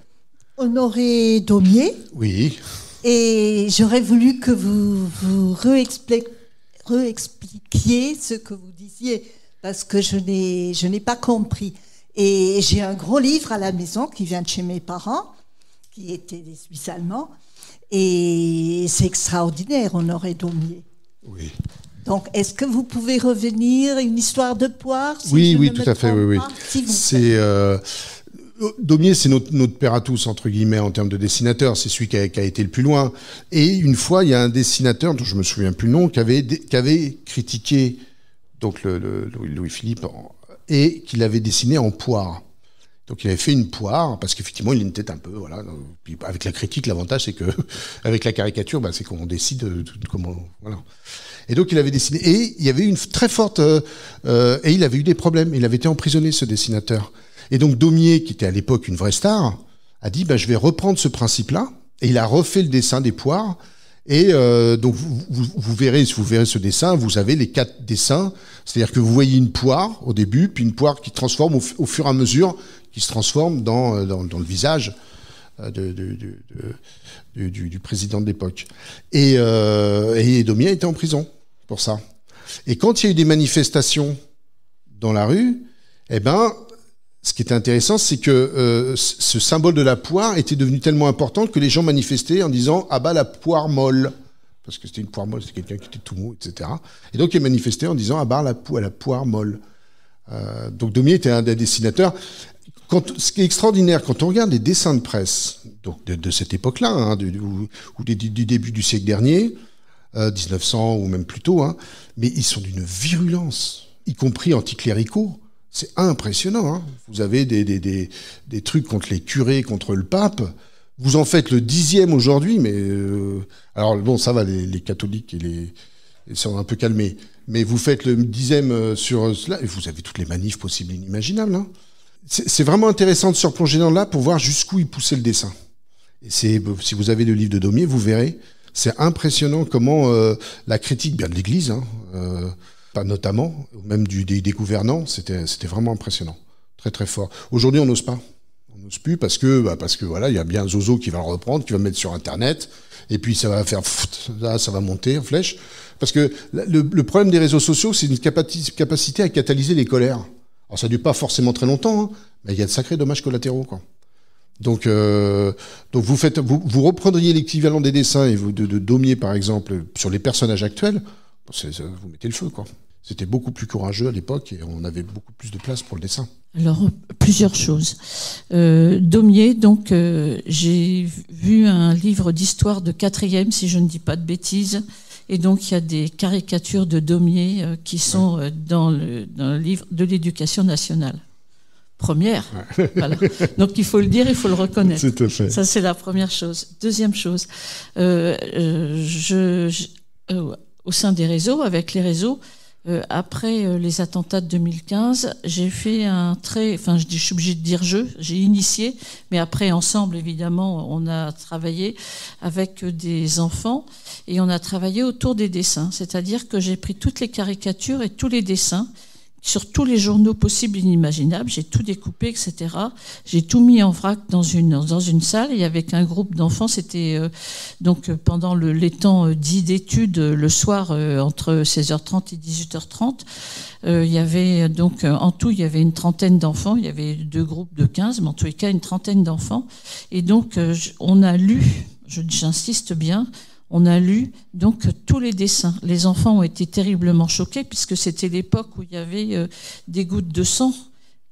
Honoré Daumier. Oui. Et j'aurais voulu que vous réexpliquiez ce que vous disiez, parce que je n'ai pas compris. Et j'ai un gros livre à la maison qui vient de chez mes parents, qui étaient des Suisses allemands, et c'est extraordinaire, Honoré Daumier. Oui. Donc, est-ce que vous pouvez revenir, une histoire de poire? Oui, tout à fait, oui. C'est... Daumier, c'est notre père à tous, entre guillemets, en termes de dessinateur. C'est celui qui a été le plus loin. Et une fois, il y a un dessinateur, dont je me souviens plus le nom, qui avait critiqué donc Louis-Philippe et qu'il avait dessiné en poire. Donc il avait fait une poire, parce qu'effectivement, il était un peu... Voilà. Puis, avec la critique, l'avantage, c'est que avec la caricature, c'est qu'on décide comment... Voilà. Et donc il avait dessiné. Et il y avait une très forte... et il avait eu des problèmes. Il avait été emprisonné, ce dessinateur. Et donc Daumier, qui était à l'époque une vraie star, a dit je vais reprendre ce principe-là. Et il a refait le dessin des poires. Et donc vous verrez, si vous verrez ce dessin, vous avez les 4 dessins. C'est-à-dire que vous voyez une poire au début, puis une poire qui transforme au fur et à mesure, qui se transforme dans le visage du président de l'époque. Et Daumier était en prison pour ça. Et quand il y a eu des manifestations dans la rue, ce qui était intéressant, c'est que ce symbole de la poire était devenu tellement important que les gens manifestaient en disant « Ah bah la poire molle ». Parce que c'était une poire molle, c'était quelqu'un qui était tout mou, etc. Et donc ils manifestaient en disant « Ah bah la poire molle ». Donc Daumier était un des dessinateurs. Ce qui est extraordinaire, quand on regarde les dessins de presse donc de cette époque-là, ou du début du siècle dernier, 1900 ou même plus tôt, mais ils sont d'une virulence, y compris anticléricaux. C'est impressionnant. Vous avez des trucs contre les curés, contre le pape. Vous en faites le 10e aujourd'hui, mais... alors bon, ça va, les catholiques ils sont un peu calmés. Mais vous faites le 10e sur cela, et vous avez toutes les manifs possibles et inimaginables. C'est vraiment intéressant de se replonger dans là pour voir jusqu'où il poussait le dessin. Et si vous avez le livre de Daumier, vous verrez, c'est impressionnant comment la critique bien de l'Église... pas notamment, même des gouvernants, c'était vraiment impressionnant, très très fort. Aujourd'hui, on n'ose pas, on n'ose plus parce que voilà, il y a bien Zozo qui va le reprendre, qui va le mettre sur Internet, et puis ça va faire, là, ça va monter en flèche, parce que le problème des réseaux sociaux, c'est une capacité à catalyser les colères. Alors ça ne dure pas forcément très longtemps, mais il y a de sacrés dommages collatéraux, quoi. Donc vous reprendriez l'équivalent des dessins de Daumier, par exemple, sur les personnages actuels. Vous mettez le feu, quoi. C'était beaucoup plus courageux à l'époque et on avait beaucoup plus de place pour le dessin. Alors, plusieurs choses. Daumier, donc, j'ai vu un livre d'histoire de 4e, si je ne dis pas de bêtises, et donc il y a des caricatures de Daumier qui sont dans le livre de l'éducation nationale. Première. Ouais. Voilà. Donc il faut le dire, il faut le reconnaître. Tout à fait. Ça, c'est la première chose. Deuxième chose, au sein des réseaux, avec les réseaux, après les attentats de 2015, j'ai fait je suis obligée de dire j'ai initié, mais après ensemble évidemment on a travaillé avec des enfants et on a travaillé autour des dessins, c'est-à-dire que j'ai pris toutes les caricatures et tous les dessins sur tous les journaux possibles et inimaginables, j'ai tout découpé, etc. J'ai tout mis en vrac dans une salle et avec un groupe d'enfants, c'était donc pendant les temps dits d'études, le soir entre 16h30 et 18h30. Il y avait donc en tout il y avait une trentaine d'enfants, il y avait 2 groupes de 15, mais en tous les cas une trentaine d'enfants. Et donc on a lu, j'insiste bien, on a lu donc tous les dessins. Les enfants ont été terriblement choqués puisque c'était l'époque où il y avait des gouttes de sang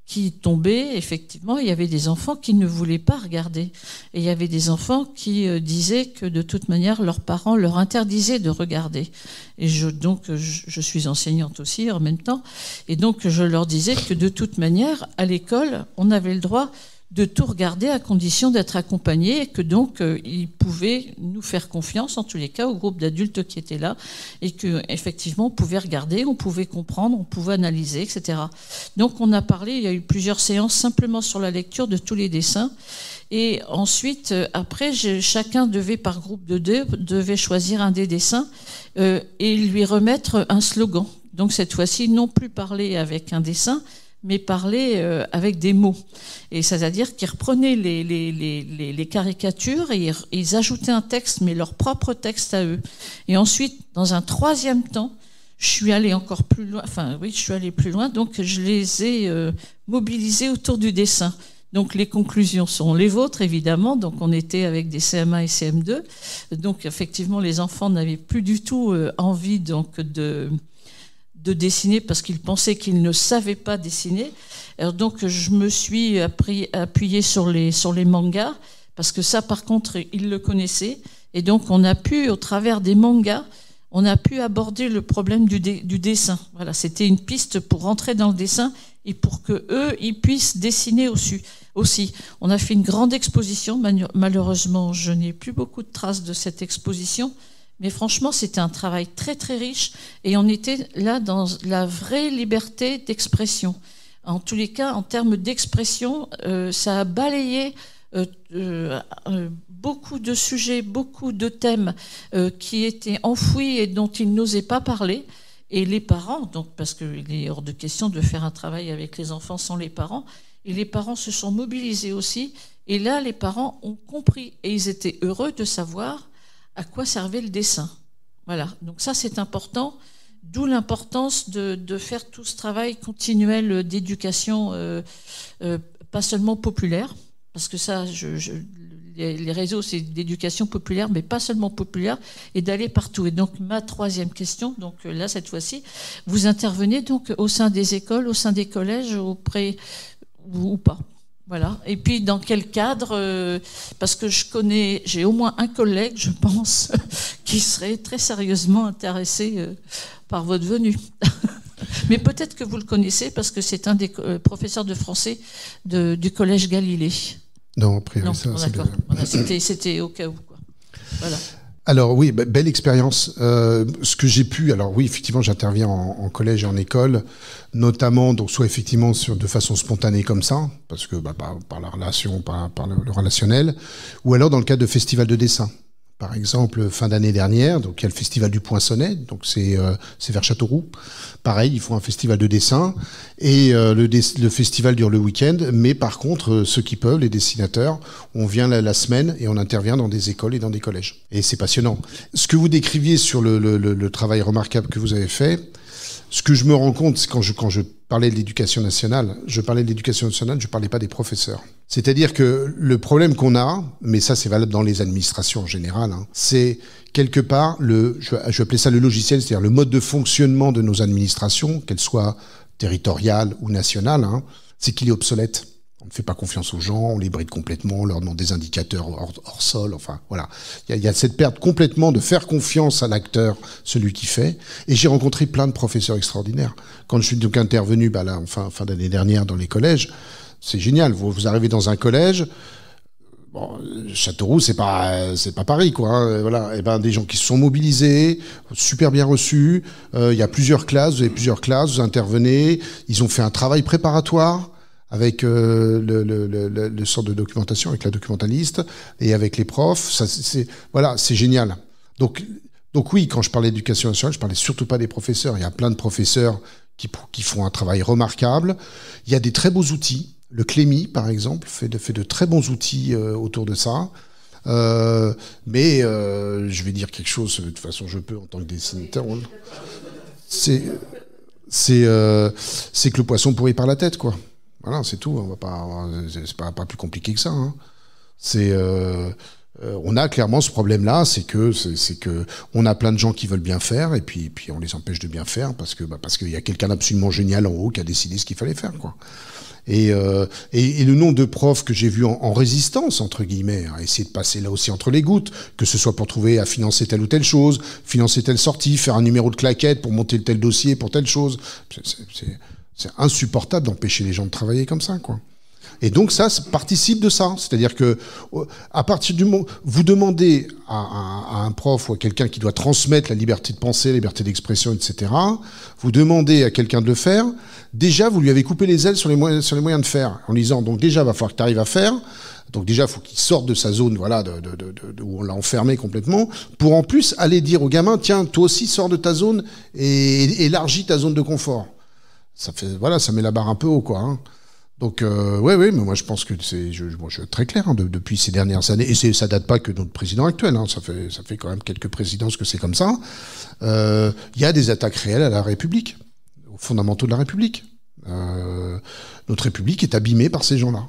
qui tombaient, effectivement, il y avait des enfants qui ne voulaient pas regarder. Et il y avait des enfants qui disaient que de toute manière, leurs parents leur interdisaient de regarder. Et je suis enseignante aussi en même temps. Et donc, je leur disais que de toute manière, à l'école, on avait le droit de tout regarder à condition d'être accompagné et que donc ils pouvaient nous faire confiance, en tous les cas, au groupe d'adultes qui étaient là et qu'effectivement on pouvait regarder, on pouvait comprendre, on pouvait analyser, etc. Donc on a parlé, il y a eu plusieurs séances simplement sur la lecture de tous les dessins. Et ensuite, après, chacun devait, par groupe de deux, devait choisir un des dessins et lui remettre un slogan. Donc cette fois-ci, non plus parler avec un dessin, mais parler avec des mots. Et c'est-à-dire qu'ils reprenaient les caricatures et ils ajoutaient un texte, mais leur propre texte à eux. Et ensuite, dans un troisième temps, je suis allée encore plus loin, donc je les ai mobilisés autour du dessin. Donc les conclusions sont les vôtres, évidemment. Donc on était avec des CM1 et CM2. Donc effectivement, les enfants n'avaient plus du tout envie donc de dessiner parce qu'ils pensaient qu'ils ne savaient pas dessiner. Alors donc je me suis appuyée sur les mangas parce que ça par contre ils le connaissaient et donc on a pu au travers des mangas on a pu aborder le problème du dessin. Voilà, c'était une piste pour rentrer dans le dessin et pour que eux ils puissent dessiner aussi. On a fait une grande exposition. Malheureusement, je n'ai plus beaucoup de traces de cette exposition. Mais franchement, c'était un travail très très riche et on était là dans la vraie liberté d'expression. En tous les cas, en termes d'expression, ça a balayé beaucoup de sujets, beaucoup de thèmes qui étaient enfouis et dont ils n'osaient pas parler. Et les parents, donc parce qu'il est hors de question de faire un travail avec les enfants sans les parents, et les parents se sont mobilisés aussi. Et là, les parents ont compris et ils étaient heureux de savoir à quoi servait le dessin. Voilà, donc ça c'est important, d'où l'importance de faire tout ce travail continuel d'éducation, pas seulement populaire, parce que ça, les réseaux c'est d'éducation populaire, mais pas seulement populaire, et d'aller partout. Et donc ma troisième question, donc là cette fois-ci, vous intervenez donc au sein des écoles, au sein des collèges, auprès ou pas? Voilà. Et puis dans quel cadre parce que j'ai au moins un collègue, je pense, qui serait très sérieusement intéressé par votre venue. Mais peut-être que vous le connaissez parce que c'est un des professeurs de français du collège Galilée. Non, après, non, ça, c'est bien. Voilà, c'était au cas où, quoi. Voilà. Alors oui, belle expérience. Ce que j'ai pu, alors oui, effectivement, j'interviens en collège et en école, notamment, donc soit effectivement de façon spontanée comme ça, parce que par la relation, par le relationnel, ou alors dans le cadre de festivals de dessin. Par exemple, fin d'année dernière, donc il y a le festival du Poinçonnet, donc c'est vers Châteauroux. Pareil, ils font un festival de dessin et le festival dure le week-end. Mais par contre, ceux qui peuvent, les dessinateurs, on vient la semaine et on intervient dans des écoles et dans des collèges. Et c'est passionnant. Ce que vous décriviez sur le travail remarquable que vous avez fait, ce que je me rends compte, c'est quand je parlais de l'éducation nationale, je parlais pas des professeurs. C'est-à-dire que le problème qu'on a, mais ça c'est valable dans les administrations en général, c'est quelque part, je vais appeler ça le logiciel, c'est-à-dire le mode de fonctionnement de nos administrations, qu'elles soient territoriales ou nationales, c'est qu'il est obsolète. On ne fait pas confiance aux gens, on les bride complètement, on leur demande des indicateurs hors sol, enfin voilà. Il y a cette perte complètement de faire confiance à l'acteur, celui qui fait. Et j'ai rencontré plein de professeurs extraordinaires. Quand je suis donc intervenu fin d'année dernière dans les collèges, c'est génial. Vous arrivez dans un collège, bon, Châteauroux, c'est pas Paris, quoi. Voilà. Et des gens qui se sont mobilisés, super bien reçus. Il y a plusieurs classes, vous avez plusieurs classes, vous intervenez. Ils ont fait un travail préparatoire avec le centre de documentation, avec la documentaliste et avec les profs. C'est génial. Donc oui, quand je parlais d'éducation nationale, je parlais surtout pas des professeurs. Il y a plein de professeurs qui font un travail remarquable. Il y a des très beaux outils. Le Clémy, par exemple, fait de très bons outils autour de ça. Mais je vais dire quelque chose, de toute façon je peux en tant que dessinateur. C'est que le poisson pourrit par la tête, quoi. Voilà, c'est tout. C'est pas plus compliqué que ça. C'est on a clairement ce problème-là, c'est que on a plein de gens qui veulent bien faire et puis on les empêche de bien faire parce qu'il y a quelqu'un d'absolument génial en haut qui a décidé ce qu'il fallait faire, quoi. Et le nombre de profs que j'ai vus en résistance, entre guillemets, à essayer de passer là aussi entre les gouttes, que ce soit pour trouver à financer telle ou telle chose, financer telle sortie, faire un numéro de claquette pour monter tel dossier pour telle chose. C'est insupportable d'empêcher les gens de travailler comme ça, quoi. Et donc ça participe de ça. C'est-à-dire que à partir du moment vous demandez à un prof ou à quelqu'un qui doit transmettre la liberté de penser, la liberté d'expression, etc., vous demandez à quelqu'un de le faire, déjà vous lui avez coupé les ailes sur les moyens de faire, en disant donc déjà il va falloir que tu arrives à faire. Donc déjà, il faut qu'il sorte de sa zone, voilà, où on l'a enfermé complètement, pour en plus aller dire aux gamins, tiens, toi aussi sors de ta zone et élargis ta zone de confort. Ça met la barre un peu haut, quoi. Hein. Donc, oui, mais moi je pense que je suis très clair hein, depuis ces dernières années, et ça date pas que de notre président actuel, hein, ça fait quand même quelques présidences que c'est comme ça. Il y a des attaques réelles à la République, aux fondamentaux de la République. Notre République est abîmée par ces gens-là.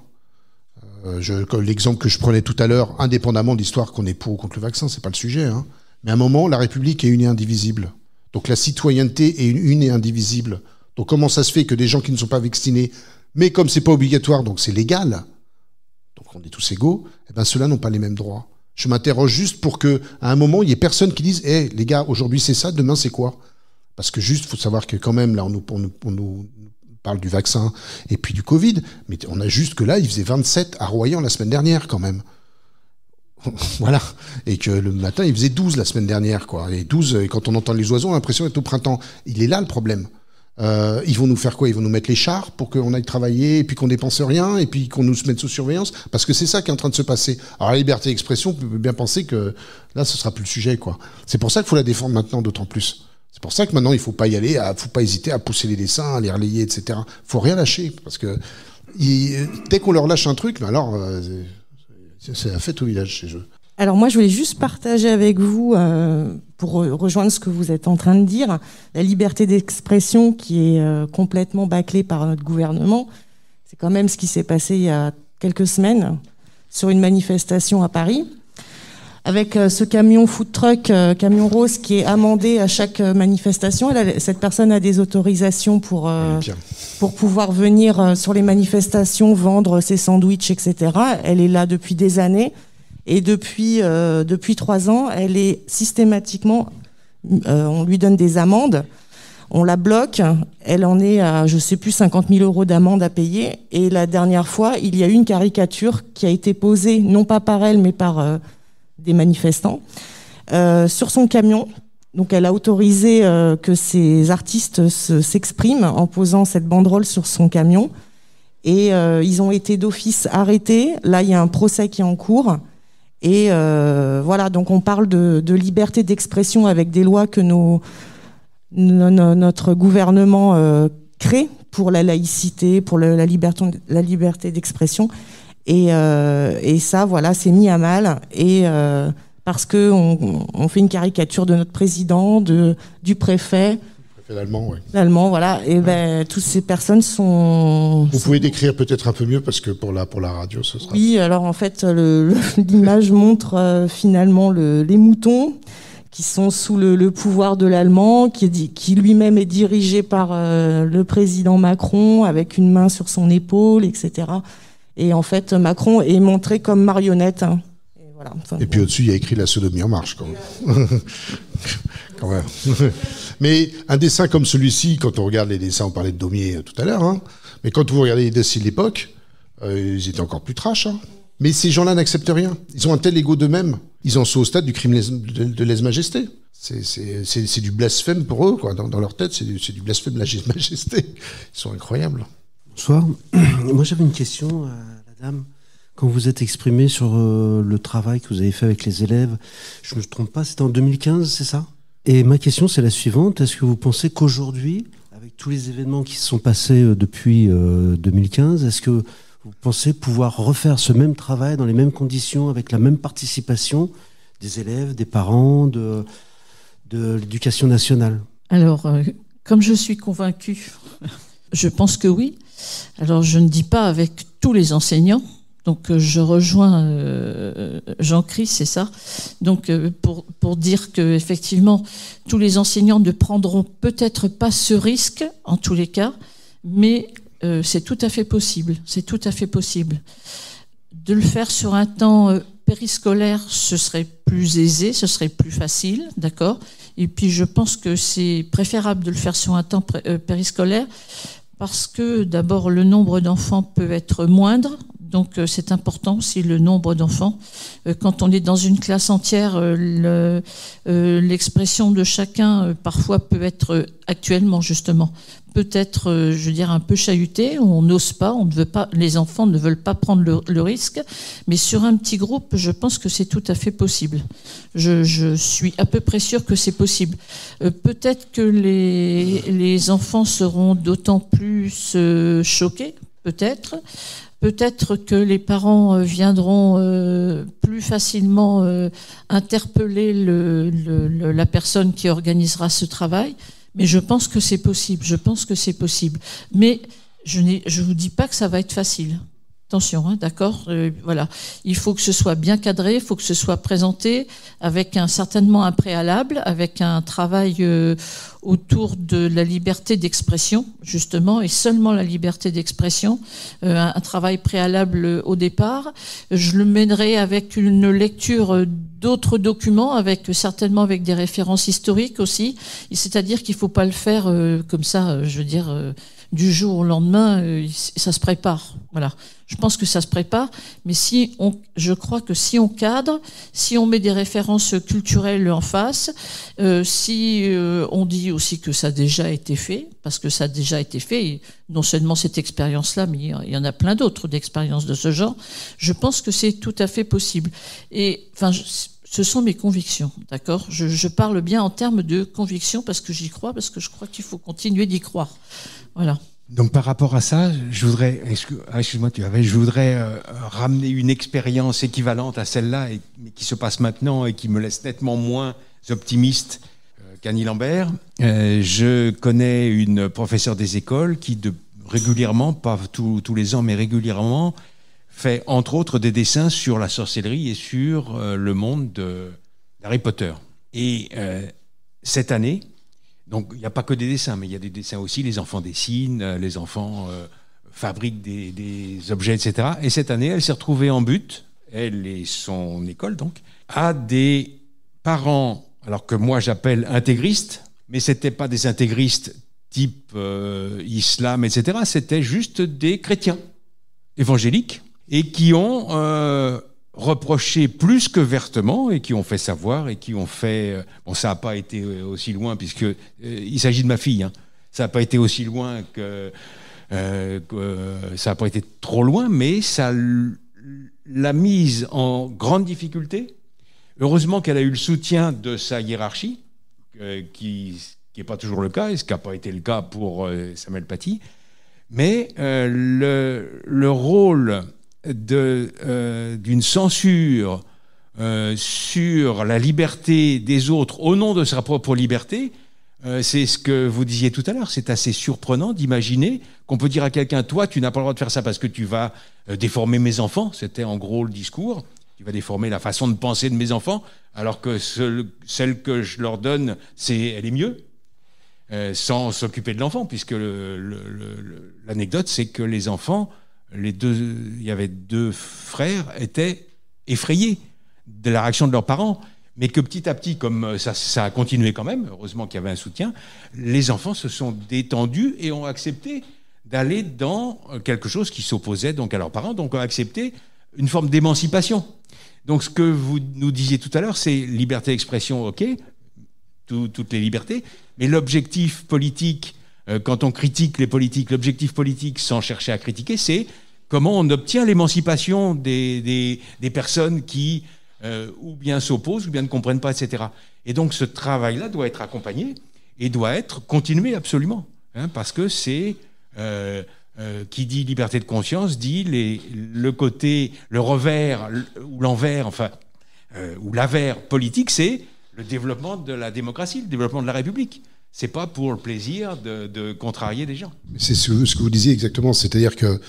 L'exemple que je prenais tout à l'heure, indépendamment de l'histoire qu'on est pour ou contre le vaccin, c'est pas le sujet, hein, mais à un moment, la République est une et indivisible. Donc la citoyenneté est une et indivisible. Donc comment ça se fait que des gens qui ne sont pas vaccinés, mais comme c'est pas obligatoire, donc c'est légal, donc on est tous égaux, eh ben ceux-là n'ont pas les mêmes droits. Je m'interroge juste pour que, à un moment, il y ait personne qui dise, les gars, aujourd'hui c'est ça, demain c'est quoi? Parce que juste, faut savoir que quand même, là, on nous parle du vaccin et puis du Covid, mais on a juste que là, il faisait 27 à Royan la semaine dernière quand même. Voilà. Et que le matin, il faisait 12 la semaine dernière, quoi. Et 12, quand on entend les oiseaux, on a l'impression d'être au printemps. Il est là le problème. Ils vont nous faire quoi? Ils vont nous mettre les chars pour qu'on aille travailler et puis qu'on dépense rien et puis qu'on nous mette sous surveillance, parce que c'est ça qui est en train de se passer. Alors la liberté d'expression, on peut bien penser que là ce sera plus le sujet, quoi. C'est pour ça qu'il faut la défendre maintenant d'autant plus. C'est pour ça que maintenant il faut pas y aller, faut pas hésiter à pousser les dessins, à les relayer, etc. Faut rien lâcher, parce que dès qu'on leur lâche un truc, ben alors c'est la fête au village chez eux. Alors moi, je voulais juste partager avec vous, pour rejoindre ce que vous êtes en train de dire, la liberté d'expression qui est complètement bâclée par notre gouvernement. C'est quand même ce qui s'est passé il y a quelques semaines sur une manifestation à Paris, avec ce camion food truck, camion rose, qui est amendé à chaque manifestation. Cette personne a des autorisations pour pouvoir venir sur les manifestations, vendre ses sandwichs, etc. Elle est là depuis des années. Et depuis 3 ans, elle est systématiquement, on lui donne des amendes, on la bloque, elle en est à, je sais plus, 50 000 € d'amende à payer. Et la dernière fois, il y a eu une caricature qui a été posée, non pas par elle, mais par des manifestants, sur son camion. Donc elle a autorisé que ces artistes s'expriment en posant cette banderole sur son camion. Et ils ont été d'office arrêtés. Là, il y a un procès qui est en cours. Et voilà, donc on parle de liberté d'expression avec des lois que notre gouvernement crée pour la laïcité, pour la liberté d'expression. Et ça, voilà, c'est mis à mal. Et parce que on fait une caricature de notre président, du préfet. L'allemand, oui. L'allemand, voilà. Et ben, toutes ces personnes sont. Vous pouvez décrire peut-être un peu mieux, parce que pour la radio, ce sera. Oui, alors en fait, l'image montre finalement les moutons qui sont sous le pouvoir de l'allemand, qui lui-même est dirigé par le président Macron, avec une main sur son épaule, etc. Et en fait, Macron est montré comme marionnette. Hein. Et, voilà. Enfin, et puis au-dessus, il y a écrit la sodomie en marche, quand même. Quand même. Mais un dessin comme celui-ci, quand on regarde les dessins, on parlait de Daumier tout à l'heure, hein, mais quand vous regardez les dessins de l'époque, ils étaient encore plus trash. Hein. Mais ces gens-là n'acceptent rien. Ils ont un tel ego d'eux-mêmes. Ils en sont au stade du crime de lèse-majesté. C'est du blasphème pour eux, quoi. Dans leur tête, c'est du blasphème de la majesté. Ils sont incroyables. Bonsoir. Moi, j'avais une question à la dame. Quand vous êtes exprimé sur le travail que vous avez fait avec les élèves, je ne me trompe pas, c'était en 2015, c'est ça? Et ma question, c'est la suivante. Est-ce que vous pensez qu'aujourd'hui, avec tous les événements qui se sont passés depuis 2015, est-ce que vous pensez pouvoir refaire ce même travail dans les mêmes conditions, avec la même participation des élèves, des parents, de l'éducation nationale? Alors, comme je suis convaincue, je pense que oui. Alors, je ne dis pas avec tous les enseignants, Donc je rejoins Jean-Christ, c'est ça. Donc pour dire que effectivement tous les enseignants ne prendront peut-être pas ce risque en tous les cas, mais c'est tout à fait possible. C'est tout à fait possible de le faire sur un temps périscolaire. Ce serait plus aisé, ce serait plus facile, d'accord. Et puis je pense que c'est préférable de le faire sur un temps périscolaire parce que d'abord le nombre d'enfants peut être moindre. Donc c'est important aussi le nombre d'enfants. Quand on est dans une classe entière, l'expression de chacun parfois peut être actuellement justement peut-être, je veux dire, un peu chahuté. On n'ose pas, on ne veut pas, les enfants ne veulent pas prendre le risque. Mais sur un petit groupe, je pense que c'est tout à fait possible. Je suis à peu près sûre que c'est possible. Peut-être que les enfants seront d'autant plus choqués, peut-être. Peut-être que les parents viendront plus facilement interpeller la personne qui organisera ce travail. Mais je pense que c'est possible. Je pense que c'est possible. Mais je vous dis pas que ça va être facile. Attention, hein, d'accord. Voilà. Il faut que ce soit bien cadré, il faut que ce soit présenté avec certainement un préalable, avec un travail autour de la liberté d'expression, justement, et seulement la liberté d'expression, un travail préalable au départ. Je le mènerai avec une lecture d'autres documents, certainement avec des références historiques aussi. C'est-à-dire qu'il ne faut pas le faire comme ça, je veux dire, du jour au lendemain, ça se prépare. Voilà. Je pense que ça se prépare, mais je crois que si on cadre, si on met des références culturelles en face, si on dit aussi que ça a déjà été fait, parce que ça a déjà été fait, et non seulement cette expérience-là, mais il y en a plein d'autres d'expériences de ce genre, je pense que c'est tout à fait possible. Et enfin, ce sont mes convictions, d'accord ? Je parle bien en termes de conviction parce que j'y crois, parce que je crois qu'il faut continuer d'y croire. Voilà. Donc par rapport à ça, je voudrais ramener une expérience équivalente à celle-là, mais qui se passe maintenant et qui me laisse nettement moins optimiste qu'Annie Lambert. Je connais une professeure des écoles qui régulièrement, pas tous les ans, mais régulièrement, fait entre autres des dessins sur la sorcellerie et sur le monde d'Harry Potter. Et cette année, donc il n'y a pas que des dessins, mais il y a des dessins aussi, les enfants dessinent, les enfants fabriquent des objets, etc. Et cette année, elle s'est retrouvée en but, elle et son école donc, à des parents, alors que moi j'appelle intégristes, mais ce n'étaient pas des intégristes type islam, etc. C'était juste des chrétiens évangéliques et qui ont reproché plus que vertement et qui ont fait savoir et qui ont fait... Bon, ça n'a pas été aussi loin puisque il s'agit de ma fille. Hein. Ça n'a pas été aussi loin que ça n'a pas été trop loin, mais ça l'a mise en grande difficulté. Heureusement qu'elle a eu le soutien de sa hiérarchie, qui n'est pas toujours le cas, et ce qui n'a pas été le cas pour Samuel Paty. Mais le rôle d'une censure sur la liberté des autres au nom de sa propre liberté, c'est ce que vous disiez tout à l'heure. C'est assez surprenant d'imaginer qu'on peut dire à quelqu'un « Toi, tu n'as pas le droit de faire ça parce que tu vas déformer mes enfants ». C'était en gros le discours. Tu vas déformer la façon de penser de mes enfants, alors que celle que je leur donne, elle est mieux, sans s'occuper de l'enfant, puisque l'anecdote, c'est que les enfants, il y avait 2 frères, étaient effrayés de la réaction de leurs parents, mais que petit à petit, comme ça a continué quand même, heureusement qu'il y avait un soutien, les enfants se sont détendus et ont accepté d'aller dans quelque chose qui s'opposait donc à leurs parents, donc ont accepté une forme d'émancipation. Donc ce que vous nous disiez tout à l'heure, c'est liberté d'expression, ok, toutes les libertés, mais l'objectif politique, quand on critique les politiques, l'objectif politique, sans chercher à critiquer, c'est comment on obtient l'émancipation des personnes qui ou bien s'opposent, ou bien ne comprennent pas, etc. Et donc ce travail-là doit être accompagné et doit être continué absolument, hein, parce que c'est... qui dit liberté de conscience dit le côté, le revers ou l'envers, enfin, ou l'avers politique, c'est le développement de la démocratie, le développement de la République. C'est pas pour le plaisir de contrarier des gens. C'est ce que vous disiez exactement, c'est-à-dire que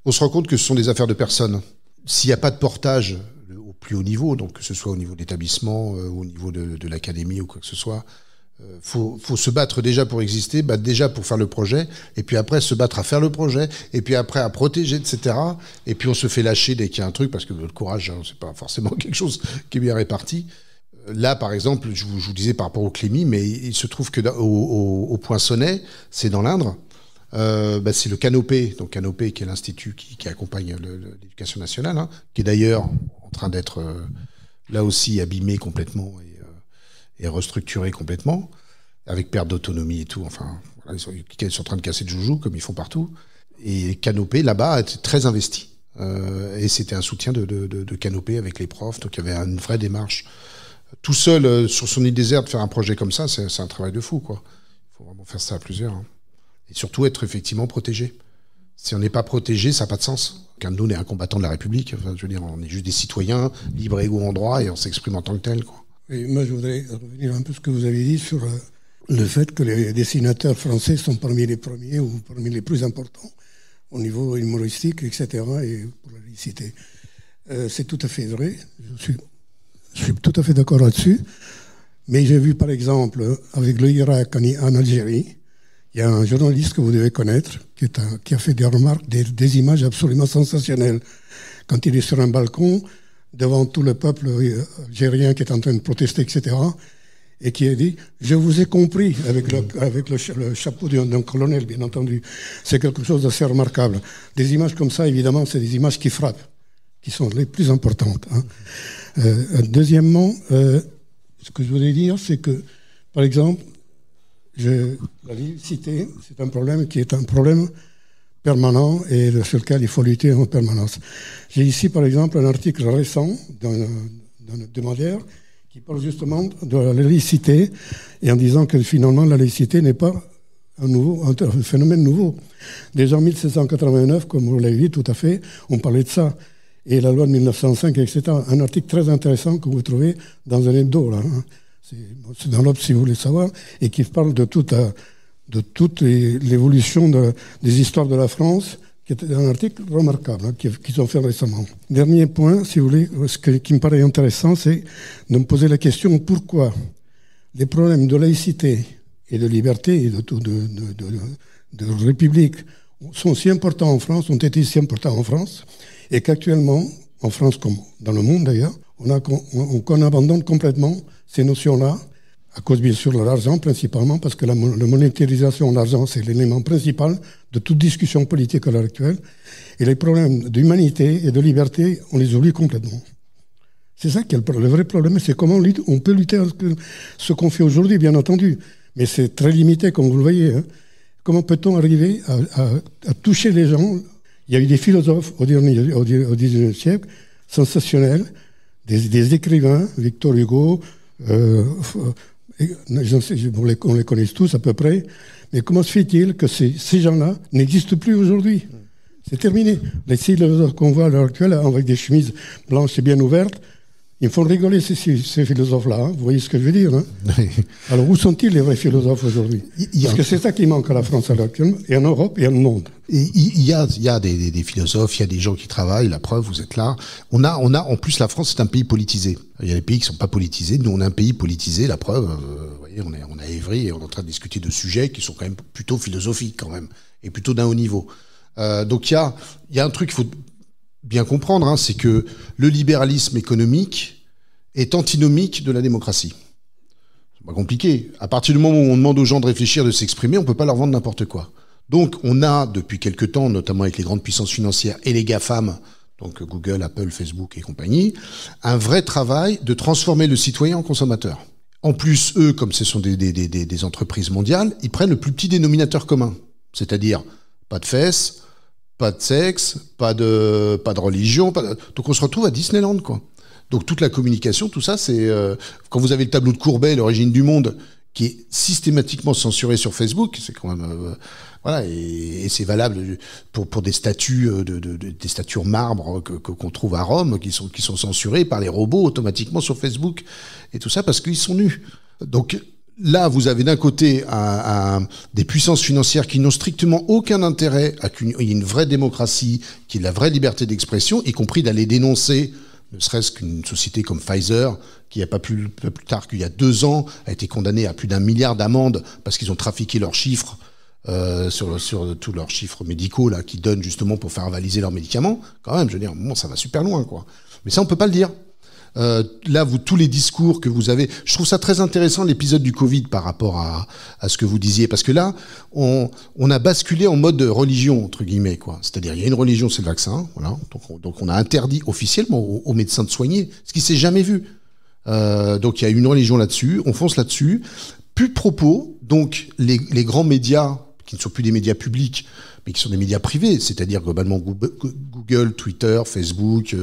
on se rend compte que ce sont des affaires de personnes. S'il n'y a pas de portage au plus haut niveau, donc que ce soit au niveau de l'établissement, au niveau de l'académie ou quoi que ce soit, faut se battre déjà pour exister, déjà pour faire le projet, et puis après se battre à faire le projet, et puis après à protéger, etc. Et puis on se fait lâcher dès qu'il y a un truc, parce que le courage, hein, c'est pas forcément quelque chose qui est bien réparti. Là, par exemple, je vous disais par rapport au Clémy, mais il se trouve que au Poinçonnet, c'est dans l'Indre, c'est le Canopé, donc Canopé qui est l'institut qui accompagne l'éducation nationale, hein, qui est d'ailleurs en train d'être là aussi abîmé complètement et restructuré complètement, avec perte d'autonomie et tout. Enfin, voilà, ils sont en train de casser de joujou comme ils font partout. Et Canopé là-bas était très investi, et c'était un soutien de Canopé avec les profs, donc il y avait une vraie démarche. Tout seul sur son île déserte faire un projet comme ça, c'est un travail de fou, quoi. Il faut vraiment faire ça à plusieurs, hein. Et surtout être effectivement protégé. Si on n'est pas protégé, ça n'a pas de sens. Aucun de nous n'est un combattant de la République. Enfin, je veux dire, on est juste des citoyens, libres, égaux en droit, et on s'exprime en tant que tel, quoi. Et moi, je voudrais revenir un peu sur ce que vous avez dit sur le fait que les dessinateurs français sont parmi les premiers ou parmi les plus importants au niveau humoristique, etc., et pour la laïcité. C'est tout à fait vrai. Je suis tout à fait d'accord là-dessus. Mais j'ai vu, par exemple, avec le Irak en Algérie, il y a un journaliste que vous devez connaître qui a fait des remarques, des images absolument sensationnelles. Quand il est sur un balcon, devant tout le peuple algérien qui est en train de protester, etc., et qui a dit « Je vous ai compris » avec le chapeau d'un colonel, bien entendu. C'est quelque chose d'assez remarquable. Des images comme ça, évidemment, c'est des images qui frappent, qui sont les plus importantes, hein. Deuxièmement, ce que je voulais dire, c'est que, par exemple, la laïcité, c'est un problème qui est un problème permanent et sur lequel il faut lutter en permanence. J'ai ici, par exemple, un article récent dans notre hebdomadaire qui parle justement de la laïcité et en disant que finalement la laïcité n'est pas un phénomène nouveau. Déjà en 1789, comme vous l'avez dit tout à fait, on parlait de ça. Et la loi de 1905, etc. Un article très intéressant que vous trouvez dans un hebdo, là, hein. C'est dans l'Obs si vous voulez savoir, et qui parle de toute l'évolution des histoires de la France, qui est un article remarquable, hein, qu'ils ont fait récemment. Dernier point, si vous voulez, qui me paraît intéressant, c'est de me poser la question pourquoi les problèmes de laïcité et de liberté et de république sont si importants en France, ont été si importants en France, et qu'actuellement, en France comme dans le monde d'ailleurs, on abandonne complètement ces notions-là, à cause bien sûr de l'argent principalement, parce que la monétarisation de l'argent, c'est l'élément principal de toute discussion politique à l'heure actuelle, et les problèmes d'humanité et de liberté, on les oublie complètement. C'est ça qui est le vrai problème, c'est comment on peut lutter avec ce qu'on fait aujourd'hui, bien entendu, mais c'est très limité, comme vous le voyez, hein. Comment peut-on arriver à toucher les gens? Il y a eu des philosophes au XIXe siècle, sensationnels, des écrivains, Victor Hugo, on les connaît tous à peu près, mais comment se fait-il que ces gens-là n'existent plus aujourd'hui? C'est terminé. Les philosophes qu'on voit à l'heure actuelle, avec des chemises blanches et bien ouvertes, ils me font rigoler, ces philosophes-là, hein. Vous voyez ce que je veux dire, hein? Alors, où sont-ils les vrais philosophes aujourd'hui? Parce que c'est ça qui manque à la France à l'heure actuelle, et en Europe, et dans le monde. Et il y a des philosophes, il y a des gens qui travaillent, la preuve, vous êtes là. On a, en plus, la France, c'est un pays politisé. Il y a des pays qui sont pas politisés. Nous, on est un pays politisé, la preuve, vous voyez, on est à Évry, et on est en train de discuter de sujets qui sont quand même plutôt philosophiques, quand même, et plutôt d'un haut niveau. Donc, il y a un truc qu'il faut bien comprendre, hein, c'est que le libéralisme économique est antinomique de la démocratie. C'est pas compliqué. À partir du moment où on demande aux gens de réfléchir, de s'exprimer, on peut pas leur vendre n'importe quoi. Donc, on a, depuis quelque temps, notamment avec les grandes puissances financières et les GAFAM, donc Google, Apple, Facebook et compagnie, un vrai travail de transformer le citoyen en consommateur. En plus, eux, comme ce sont des entreprises mondiales, ils prennent le plus petit dénominateur commun. C'est-à-dire, pas de fesses, pas de sexe, pas de religion. Donc on se retrouve à Disneyland, quoi. Donc toute la communication, tout ça, c'est... quand vous avez le tableau de Courbet, l'origine du monde, qui est systématiquement censuré sur Facebook, c'est quand même... voilà, et c'est valable pour des statues des statues en marbre qu'on trouve à Rome, qui sont censurées par les robots automatiquement sur Facebook, et tout ça parce qu'ils sont nus. Donc là, vous avez d'un côté des puissances financières qui n'ont strictement aucun intérêt à qu'il y ait une vraie démocratie, qu'il y ait la vraie liberté d'expression, y compris d'aller dénoncer, ne serait-ce qu'une société comme Pfizer, qui il n'y a pas plus tard qu'il y a 2 ans, a été condamnée à plus d'1 milliard d'amendes parce qu'ils ont trafiqué leurs chiffres sur tous leurs chiffres médicaux là, qui donnent justement pour faire avaliser leurs médicaments. Quand même, je veux dire, bon, ça va super loin, quoi. Mais ça, on peut pas le dire. Là, tous les discours que vous avez, je trouve ça très intéressant l'épisode du Covid par rapport à ce que vous disiez, parce que là, on a basculé en mode religion entre guillemets, quoi. C'est-à-dire, il y a une religion, c'est le vaccin, voilà. Donc on a interdit officiellement aux médecins de soigner, ce qui s'est jamais vu. Donc il y a une religion là-dessus, on fonce là-dessus. Plus de propos, donc les grands médias qui ne sont plus des médias publics, mais qui sont des médias privés, c'est-à-dire globalement Google, Twitter, Facebook,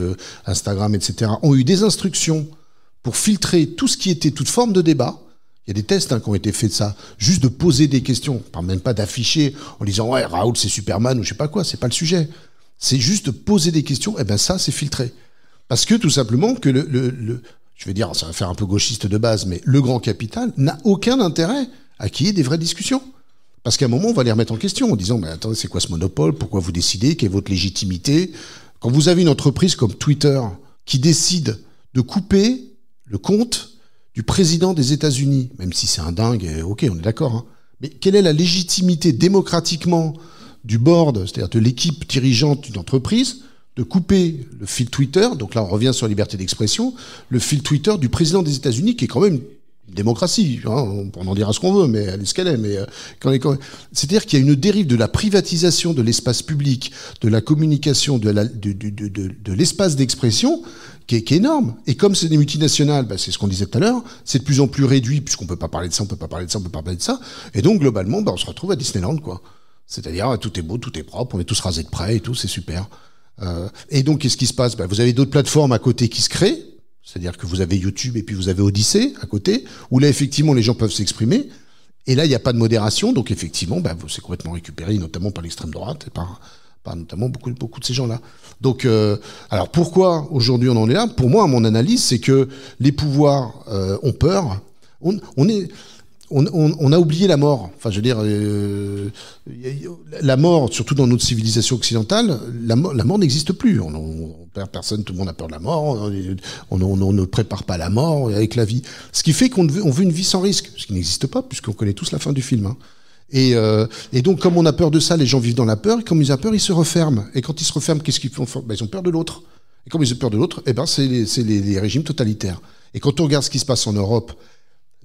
Instagram, etc., ont eu des instructions pour filtrer tout ce qui était toute forme de débat. Il y a des tests qui ont été faits de ça, juste de poser des questions, même pas d'afficher en disant « ouais, Raoul c'est Superman » ou je sais pas quoi, c'est pas le sujet. C'est juste de poser des questions, et ben ça c'est filtré. Parce que tout simplement que je vais dire, ça va faire un peu gauchiste de base, mais le grand capital n'a aucun intérêt à qu'il y ait des vraies discussions. Parce qu'à un moment, on va les remettre en question en disant, mais attendez, c'est quoi ce monopole? Pourquoi vous décidez? Quelle est votre légitimité? Quand vous avez une entreprise comme Twitter qui décide de couper le compte du président des États-Unis, même si c'est un dingue, ok, on est d'accord, hein, mais quelle est la légitimité démocratiquement du board, c'est-à-dire de l'équipe dirigeante d'une entreprise, de couper le fil Twitter, donc là on revient sur la liberté d'expression, le fil Twitter du président des États-Unis, qui est quand même une démocratie, hein, on peut en dire ce qu'on veut, mais elle est ce qu'elle est. Mais c'est-à-dire qu'il y a une dérive de la privatisation de l'espace public, de la communication, de l'espace d'expression, qui est énorme. Et comme c'est des multinationales, bah, c'est ce qu'on disait tout à l'heure, c'est de plus en plus réduit, puisqu'on peut pas parler de ça, on peut pas parler de ça, on peut pas parler de ça. Et donc globalement, bah, on se retrouve à Disneyland, quoi. C'est-à-dire tout est beau, tout est propre, on est tous rasés de près et tout, c'est super. Et donc qu'est-ce qui se passe? Bah, vous avez d'autres plateformes à côté qui se créent. C'est-à-dire que vous avez YouTube et puis vous avez Odyssée à côté, où là, effectivement, les gens peuvent s'exprimer. Et là, il n'y a pas de modération. Donc, effectivement, bah, c'est complètement récupéré, notamment par l'extrême droite et par notamment beaucoup de ces gens-là. Donc, alors pourquoi aujourd'hui on en est là? Pour moi, mon analyse, c'est que les pouvoirs ont peur. On a oublié la mort. Enfin, je veux dire, la mort, surtout dans notre civilisation occidentale, la mort n'existe plus. On perd personne, tout le monde a peur de la mort. On ne prépare pas la mort avec la vie. Ce qui fait qu'on veut une vie sans risque, ce qui n'existe pas, puisqu'on connaît tous la fin du film. Hein. Et donc, comme on a peur de ça, les gens vivent dans la peur. Et comme ils ont peur, ils se referment. Et quand ils se referment, qu'est-ce qu'ils font? Ben, ils ont peur de l'autre. Et comme ils ont peur de l'autre, eh ben, c'est les régimes totalitaires. Et quand on regarde ce qui se passe en Europe,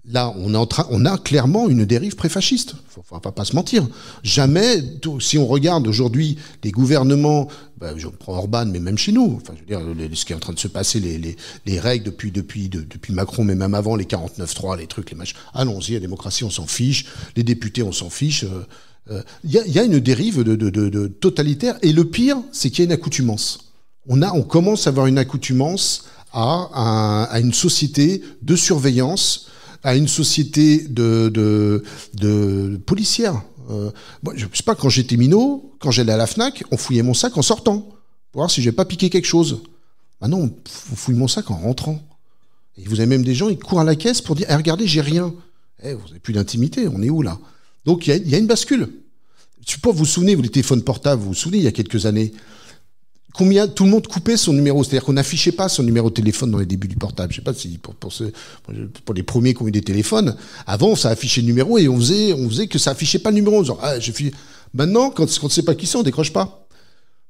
là, on a clairement une dérive pré-fasciste. Faut pas se mentir. Jamais, si on regarde aujourd'hui les gouvernements, ben, je prends Orban, mais même chez nous, enfin, je veux dire, ce qui est en train de se passer, les règles depuis Macron, mais même avant, les 49.3, les trucs, les machins. Allons-y, la démocratie, on s'en fiche. Les députés, on s'en fiche. Il y a une dérive de totalitaire. Et le pire, c'est qu'il y a une accoutumance. On commence à avoir une accoutumance à une société de surveillance, à une société de policière. Moi, je sais pas, quand j'étais minot, quand j'allais à la Fnac, on fouillait mon sac en sortant, pour voir si j'ai pas piqué quelque chose. Maintenant, on fouille mon sac en rentrant. Et vous avez même des gens, ils courent à la caisse pour dire, regardez, j'ai rien. Vous n'avez plus d'intimité, on est où là? Donc il y a une bascule. Je sais pas, vous vous souvenez, les téléphones portables, vous vous souvenez, il y a quelques années, combien tout le monde coupait son numéro, c'est-à-dire qu'on n'affichait pas son numéro de téléphone dans les débuts du portable. Je sais pas si pour les premiers qui ont eu des téléphones, avant ça affichait le numéro et on faisait que ça affichait pas le numéro. Genre, maintenant, quand on ne sait pas qui c'est, on décroche pas.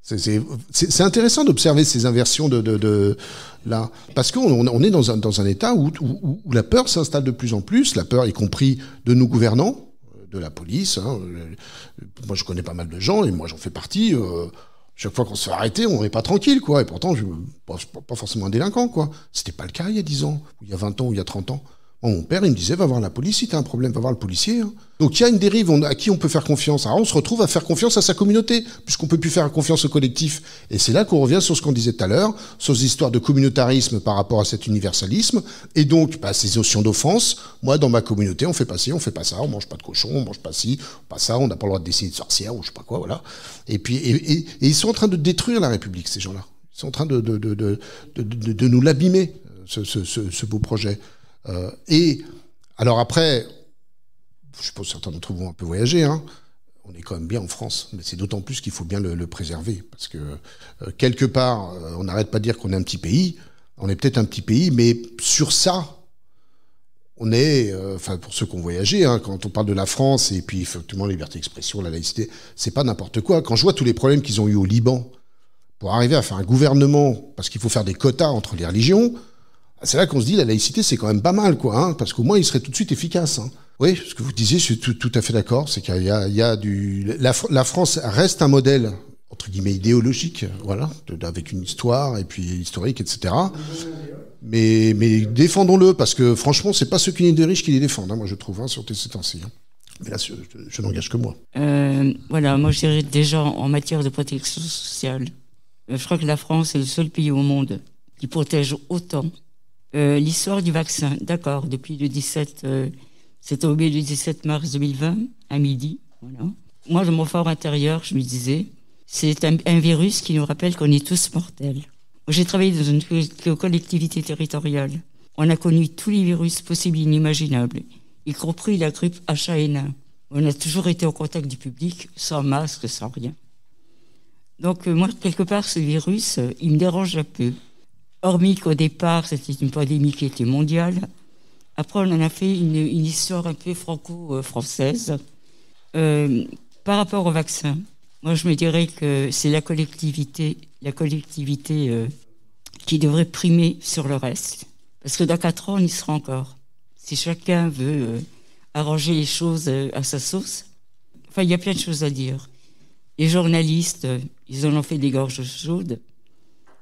C'est intéressant d'observer ces inversions de là, parce qu'on est dans un état où la peur s'installe de plus en plus, la peur y compris de nos gouvernants, de la police. Hein. Moi, je connais pas mal de gens et moi j'en fais partie. Chaque fois qu'on se fait arrêter, on n'est pas tranquille, quoi. Et pourtant, je suis pas forcément un délinquant, quoi. C'était pas le cas il y a 10 ans, ou il y a 20 ans, ou il y a 30 ans. Moi, mon père, il me disait, va voir la police si t'as un problème, va voir le policier. Hein. Donc, il y a une dérive à qui on peut faire confiance. Alors, on se retrouve à faire confiance à sa communauté, puisqu'on peut plus faire confiance au collectif. Et c'est là qu'on revient sur ce qu'on disait tout à l'heure, sur ces histoires de communautarisme par rapport à cet universalisme. Et donc, ces notions d'offense. Moi, dans ma communauté, on fait pas ci, on fait pas ça, on mange pas de cochon, on mange pas ci, pas ça, on n'a pas le droit de dessiner de sorcière, ou je sais pas quoi, voilà. Et puis, et ils sont en train de détruire la République, ces gens-là. Ils sont en train de nous l'abîmer, ce beau projet. Et alors après, je suppose que certains d'entre vous ont un peu voyagé, hein. On est quand même bien en France, mais c'est d'autant plus qu'il faut bien le préserver, parce que quelque part, on n'arrête pas de dire qu'on est un petit pays, on est peut-être un petit pays, mais sur ça, on est, pour ceux qui ont voyagé, hein, quand on parle de la France, et puis effectivement, la liberté d'expression, la laïcité, c'est pas n'importe quoi. Quand je vois tous les problèmes qu'ils ont eu au Liban, pour arriver à faire un gouvernement, parce qu'il faut faire des quotas entre les religions, c'est là qu'on se dit, la laïcité, c'est quand même pas mal, quoi, hein, parce qu'au moins, il serait tout de suite efficace, hein. Oui, ce que vous disiez, je suis tout à fait d'accord, c'est qu'il y a la France reste un modèle, entre guillemets, idéologique, voilà, avec une histoire, et puis historique, etc. Mais défendons-le, parce que franchement, c'est pas ceux qui sont des riches qui les défendent, hein, moi je trouve, hein, sur ces temps-ci. Hein. Mais là, je n'engage que moi. Voilà, moi je dirais déjà en matière de protection sociale, je crois que la France est le seul pays au monde qui protège autant. L'histoire du vaccin, d'accord, depuis le 17... C'était au milieu du 17 mars 2020, à midi. Voilà. Moi, dans mon fort intérieur, je me disais, c'est un virus qui nous rappelle qu'on est tous mortels. J'ai travaillé dans une collectivité territoriale. On a connu tous les virus possibles et inimaginables, y compris la grippe H1N1. On a toujours été au contact du public, sans masque, sans rien. Donc, moi, quelque part, ce virus, il me dérange un peu. Hormis qu'au départ, c'était une pandémie qui était mondiale. Après, on en a fait une histoire un peu franco-française. Par rapport au vaccin, moi, je me dirais que c'est la collectivité qui devrait primer sur le reste. Parce que dans 4 ans, on y sera encore. Si chacun veut arranger les choses à sa sauce. Enfin, il y a plein de choses à dire. Les journalistes, ils en ont fait des gorges chaudes.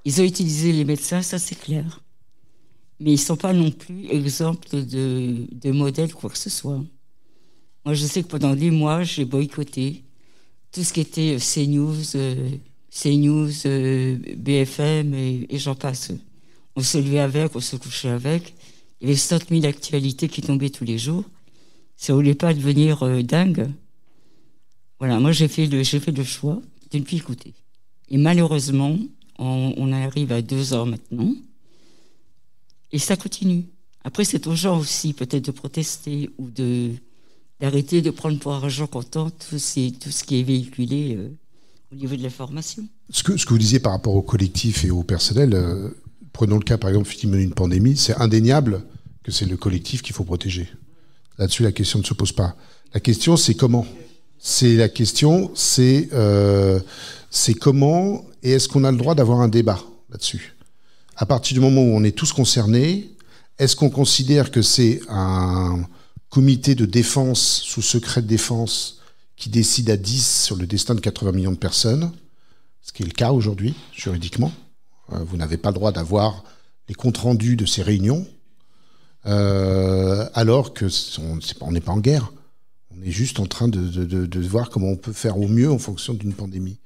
Ils ont utilisé les médecins, ça c'est clair. Mais ils ne sont pas non plus exemples de modèles, quoi que ce soit. Moi, je sais que pendant des mois, j'ai boycotté tout ce qui était CNews, BFM et j'en passe. On se levait avec, on se couchait avec. Il y avait 100 000 actualités qui tombaient tous les jours. Ça ne voulait pas devenir dingue. Voilà, moi, j'ai fait le choix de ne plus écouter. Et malheureusement, on arrive à 2 ans maintenant. Et ça continue. Après, c'est aux gens aussi, peut-être, de protester ou d'arrêter de prendre pour argent comptant tout ce qui est véhiculé au niveau de l'information. Ce que vous disiez par rapport au collectif et au personnel, prenons le cas, par exemple, effectivement, d'une pandémie, c'est indéniable que c'est le collectif qu'il faut protéger. Là-dessus, la question ne se pose pas. La question, c'est comment. La question, c'est comment et est-ce qu'on a le droit d'avoir un débat là-dessus ? À partir du moment où on est tous concernés, est-ce qu'on considère que c'est un comité de défense sous secret de défense qui décide à 10 sur le destin de 80 millions de personnes, ce qui est le cas aujourd'hui, juridiquement. Vous n'avez pas le droit d'avoir les comptes rendus de ces réunions, alors que on n'est pas en guerre. On est juste en train de voir comment on peut faire au mieux en fonction d'une pandémie.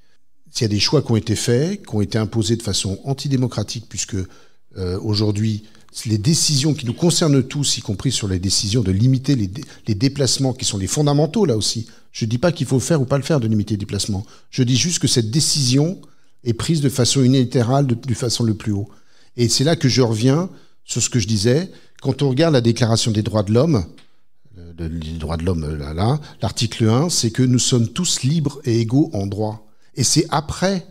S'il y a des choix qui ont été faits, qui ont été imposés de façon antidémocratique, puisque aujourd'hui, les décisions qui nous concernent tous, y compris sur les décisions de limiter les déplacements, qui sont les fondamentaux là aussi. Je ne dis pas qu'il faut faire ou pas le faire de limiter les déplacements. Je dis juste que cette décision est prise de façon unilatérale, de façon le plus haut. Et c'est là que je reviens sur ce que je disais. Quand on regarde la Déclaration des droits de l'homme, les droits de l'homme, l'article 1, c'est que nous sommes tous libres et égaux en droit. Et c'est après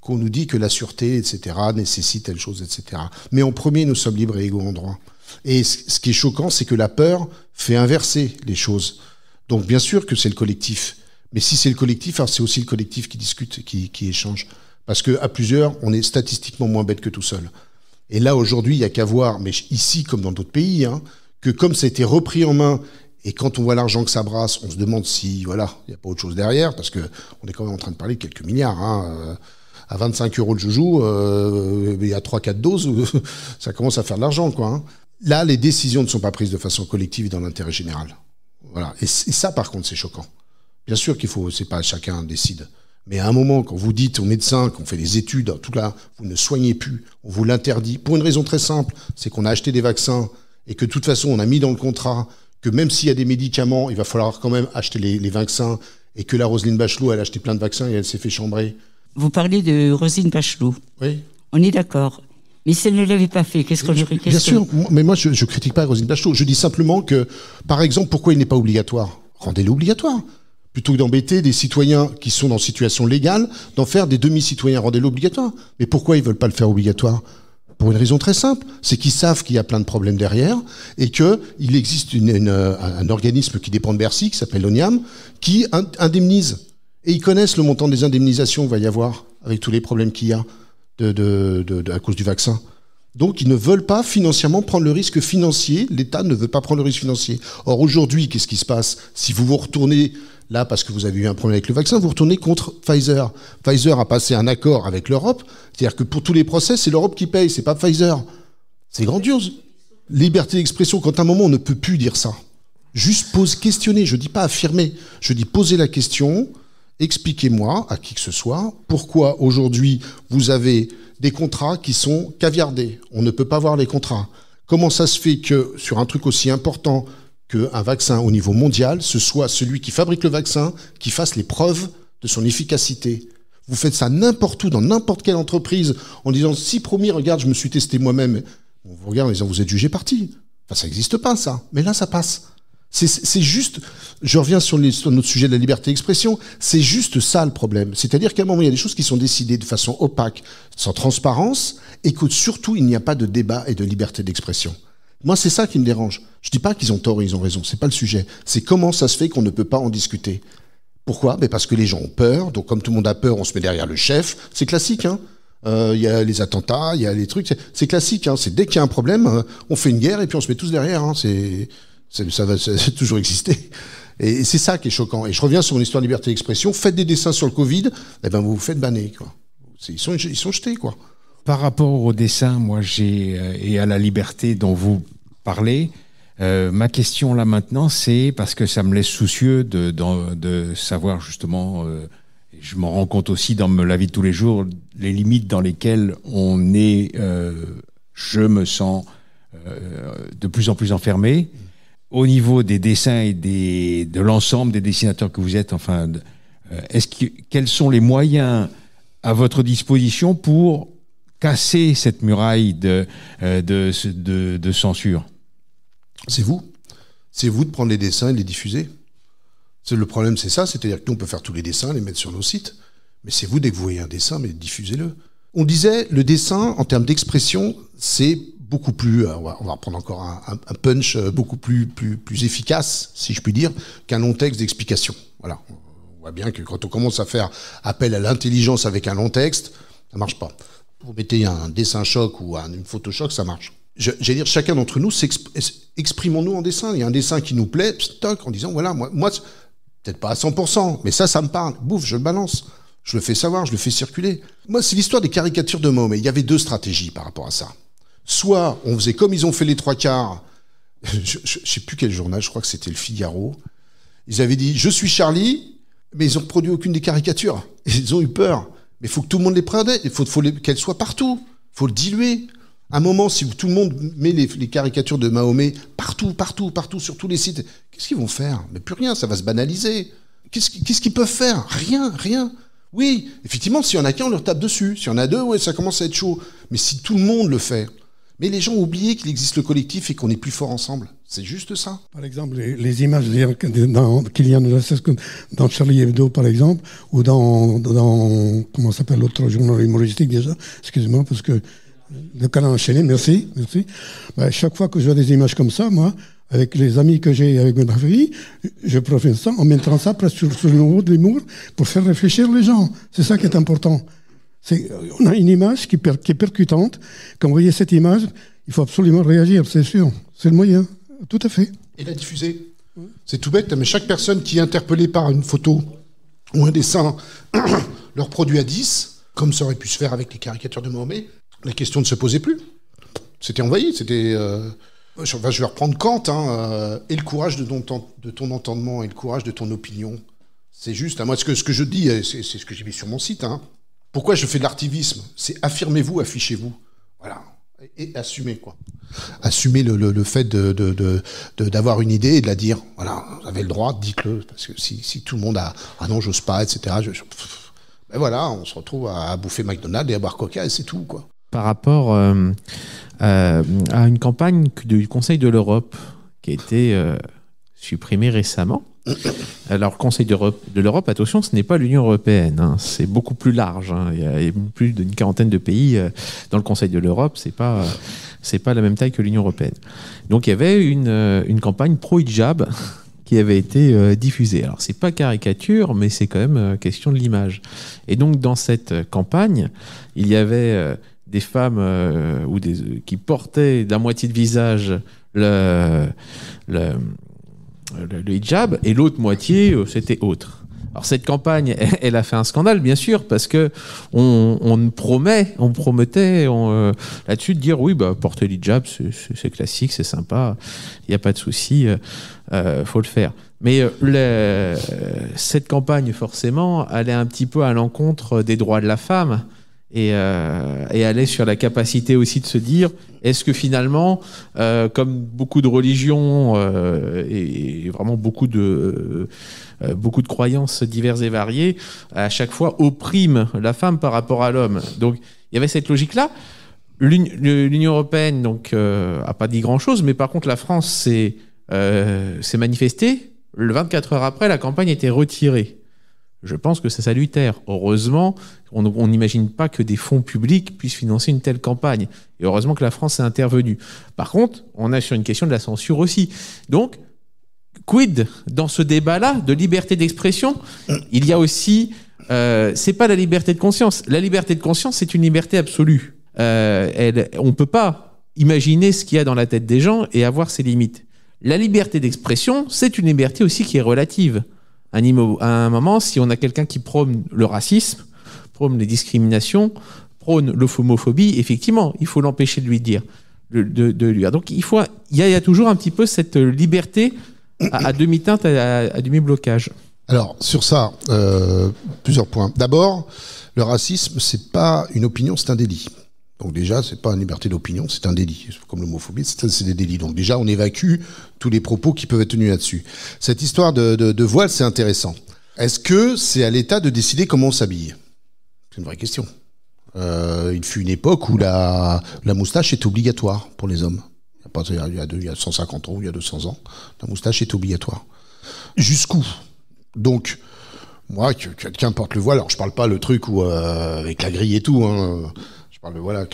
qu'on nous dit que la sûreté, etc., nécessite telle chose, etc. Mais en premier, nous sommes libres et égaux en droit. Et ce qui est choquant, c'est que la peur fait inverser les choses. Donc bien sûr que c'est le collectif. Mais si c'est le collectif, alors c'est aussi le collectif qui discute, qui échange. Parce qu'à plusieurs, on est statistiquement moins bête que tout seul. Et là, aujourd'hui, il n'y a qu'à voir, mais ici comme dans d'autres pays, que comme ça a été repris en main, et quand on voit l'argent que ça brasse, on se demande si, voilà, il n'y a pas autre chose derrière, parce qu'on est quand même en train de parler de quelques milliards. À 25 € le joujou, il y a 3-4 doses, ça commence à faire de l'argent, quoi. Là, les décisions ne sont pas prises de façon collective et dans l'intérêt général. Voilà. Et ça, par contre, c'est choquant. Bien sûr qu'il faut, c'est pas chacun décide. Mais à un moment, quand vous dites aux médecins qu'on fait des études, tout là, vous ne soignez plus, on vous l'interdit, pour une raison très simple, c'est qu'on a acheté des vaccins et que de toute façon, on a mis dans le contrat que même s'il y a des médicaments, il va falloir quand même acheter les vaccins, et que la Roselyne Bachelot, elle a acheté plein de vaccins et elle s'est fait chambrer. Vous parlez de Roselyne Bachelot. Oui. On est d'accord. Mais si elle ne l'avait pas fait, qu'est-ce qu'on aurait... Bien sûr, mais moi je critique pas Roselyne Bachelot. Je dis simplement que, par exemple, pourquoi il n'est pas obligatoire ? rendez-le obligatoire. Plutôt que d'embêter des citoyens qui sont dans situation légale, d'en faire des demi-citoyens, rendez-le obligatoire. Mais pourquoi ils veulent pas le faire obligatoire ? Pour une raison très simple, c'est qu'ils savent qu'il y a plein de problèmes derrière et qu'il existe un organisme qui dépend de Bercy, qui s'appelle l'ONIAM, qui indemnise. Et ils connaissent le montant des indemnisations qu'il va y avoir avec tous les problèmes qu'il y a à cause du vaccin. Donc ils ne veulent pas financièrement prendre le risque financier, l'État ne veut pas prendre le risque financier. Or aujourd'hui, qu'est-ce qui se passe ? Si vous vous retournez là parce que vous avez eu un problème avec le vaccin, vous retournez contre Pfizer. Pfizer a passé un accord avec l'Europe, c'est-à-dire que pour tous les procès, c'est l'Europe qui paye, c'est pas Pfizer. C'est grandiose. Liberté d'expression, quand à un moment on ne peut plus dire ça. Juste questionner, je dis pas affirmer, je dis poser la question, expliquez-moi à qui que ce soit, pourquoi aujourd'hui vous avez des contrats qui sont caviardés. On ne peut pas voir les contrats. Comment ça se fait que sur un truc aussi important qu'un vaccin au niveau mondial, ce soit celui qui fabrique le vaccin qui fasse les preuves de son efficacité. Vous faites ça n'importe où, dans n'importe quelle entreprise, en disant, si promis, regarde, je me suis testé moi-même. On vous regarde en disant, vous êtes jugé parti. Enfin, ça n'existe pas, ça. Mais là, ça passe. C'est juste, je reviens sur notre sujet de la liberté d'expression, c'est juste ça le problème. C'est-à-dire qu'à un moment, il y a des choses qui sont décidées de façon opaque, sans transparence, et que surtout, il n'y a pas de débat et de liberté d'expression. Moi, c'est ça qui me dérange. Je dis pas qu'ils ont tort et ils ont raison, c'est pas le sujet. C'est comment ça se fait qu'on ne peut pas en discuter. Pourquoi ? Parce que les gens ont peur, donc comme tout le monde a peur, on se met derrière le chef. C'est classique, hein. Il y a les attentats, il y a les trucs, c'est classique, hein. C'est dès qu'il y a un problème, on fait une guerre et puis on se met tous derrière, hein. Ça va toujours exister. Et c'est ça qui est choquant. Et je reviens sur mon histoire de liberté d'expression. Faites des dessins sur le Covid, vous vous faites banner, quoi. Ils sont jetés, quoi. Par rapport au dessin, moi, et à la liberté dont vous parlez, ma question là maintenant, c'est parce que ça me laisse soucieux de savoir justement, je m'en rends compte aussi dans la vie de tous les jours, les limites dans lesquelles on est, je me sens de plus en plus enfermé. Au niveau des dessins et de l'ensemble des dessinateurs que vous êtes, enfin, quels sont les moyens à votre disposition pour casser cette muraille de censure? C'est vous. C'est vous de prendre les dessins et de les diffuser. Le problème, c'est ça. C'est-à-dire que nous, on peut faire tous les dessins, les mettre sur nos sites. Mais c'est vous, dès que vous voyez un dessin, mais diffusez-le. On disait, le dessin, en termes d'expression, c'est beaucoup plus, on va reprendre encore un punch beaucoup plus efficace, si je puis dire, qu'un long texte d'explication. Voilà. On voit bien que quand on commence à faire appel à l'intelligence avec un long texte, ça marche pas. Vous mettez un dessin choc ou une photo choc, ça marche. J'allais dire, chacun d'entre nous, exprimons-nous en dessin. Il y a un dessin qui nous plaît, stock, en disant, voilà, moi peut-être pas à 100%, mais ça me parle. Bouf, je le balance. Je le fais savoir, je le fais circuler. Moi, c'est l'histoire des caricatures de Mahomet. Il y avait deux stratégies par rapport à ça. Soit on faisait comme ils ont fait les trois quarts, je sais plus quel journal, je crois que c'était le Figaro. Ils avaient dit, je suis Charlie, mais ils ont produit aucune des caricatures. Ils ont eu peur. Mais il faut que tout le monde les prenne, il faut qu'elles soient partout. Il faut le diluer. À un moment, si tout le monde met les caricatures de Mahomet partout, sur tous les sites, qu'est-ce qu'ils vont faire? Mais plus rien, ça va se banaliser. Qu'est-ce qu'ils peuvent faire? Rien. Oui, effectivement, s'il y en a qu'un, on leur tape dessus. S'il y en a deux, ouais, ça commence à être chaud. Mais si tout le monde le fait... Mais les gens ont oublié qu'il existe le collectif et qu'on est plus fort ensemble. C'est juste ça. Par exemple, les images qu'il y a dans Charlie Hebdo, par exemple, ou dans comment s'appelle l'autre journal humoristique déjà, excusez-moi, parce que le canal enchaîné, merci. Chaque fois que je vois des images comme ça, moi, avec les amis que j'ai, avec ma famille, je profite ça en mettant ça presque sur le niveau de l'humour pour faire réfléchir les gens. C'est ça qui est important. On a une image qui est percutante. Quand vous voyez cette image, il faut absolument réagir, c'est sûr. C'est le moyen, tout à fait. Et la diffuser. C'est tout bête, mais chaque personne qui est interpellée par une photo ou un dessin leur produit à 10, comme ça aurait pu se faire avec les caricatures de Mahomet, la question ne se posait plus. C'était envahi, c'était... je vais reprendre Kant, et le courage de ton entendement et le courage de ton opinion. C'est juste, moi, ce que je dis, c'est ce que j'ai mis sur mon site, Pourquoi je fais de l'artivisme? C'est affirmez-vous, affichez-vous. Voilà. Et assumez, quoi. Assumez le fait d'avoir une idée et de la dire. Voilà, vous avez le droit, dites-le. Parce que si tout le monde a « Ah non, j'ose pas, etc. » Ben voilà, on se retrouve à bouffer McDonald's et à boire Coca et c'est tout, quoi. Par rapport à une campagne du Conseil de l'Europe qui a été supprimée récemment, Alors, le Conseil de l'Europe, attention, ce n'est pas l'Union européenne. Hein. C'est beaucoup plus large. Hein. Il y a plus d'une quarantaine de pays dans le Conseil de l'Europe. C'est pas la même taille que l'Union européenne. Donc, il y avait une campagne pro-hijab qui avait été diffusée. Alors, c'est pas caricature, mais c'est quand même question de l'image. Et donc, dans cette campagne, il y avait des femmes qui portaient d'un moitié de visage le hijab, et l'autre moitié, c'était autre. Alors cette campagne, elle a fait un scandale, bien sûr, parce que on promettait là-dessus de dire oui, porter l'hijab, c'est classique, c'est sympa, il n'y a pas de souci, faut le faire. Mais cette campagne, forcément, allait un petit peu à l'encontre des droits de la femme. Et aller sur la capacité aussi de se dire, est-ce que finalement, comme beaucoup de religions et vraiment beaucoup de croyances diverses et variées, à chaque fois oppriment la femme par rapport à l'homme. Donc il y avait cette logique-là. L'Union européenne donc a pas dit grand-chose, mais par contre la France s'est manifestée. Le 24 heures après, la campagne a été retirée. Je pense que c'est salutaire. Heureusement, on n'imagine pas que des fonds publics puissent financer une telle campagne. Et heureusement que la France est intervenue. Par contre, on est sur une question de la censure aussi. Donc, quid dans ce débat-là de liberté d'expression? Il y a aussi... c'est pas la liberté de conscience. La liberté de conscience, c'est une liberté absolue. On ne peut pas imaginer ce qu'il y a dans la tête des gens et avoir ses limites. La liberté d'expression, c'est une liberté aussi qui est relative. À un moment, si on a quelqu'un qui prône le racisme, prône les discriminations, prône l'homophobie, effectivement, il faut l'empêcher de lui dire. De lui dire. Donc il y a toujours un petit peu cette liberté à demi-teinte, à demi-blocage. Alors, sur ça, plusieurs points. D'abord, le racisme, c'est pas une opinion, c'est un délit. Donc déjà, c'est pas une liberté d'opinion, c'est un délit. Comme l'homophobie, c'est des délits. Donc déjà, on évacue tous les propos qui peuvent être tenus là-dessus. Cette histoire de voile, c'est intéressant. Est-ce que c'est à l'État de décider comment on s'habille? C'est une vraie question. Il fut une époque où la moustache est obligatoire pour les hommes. Il y a 150 ans, il y a 200 ans, la moustache est obligatoire. Jusqu'où? Donc, moi, que quelqu'un porte le voile, alors je parle pas le truc où avec la grille et tout, hein. Voilà,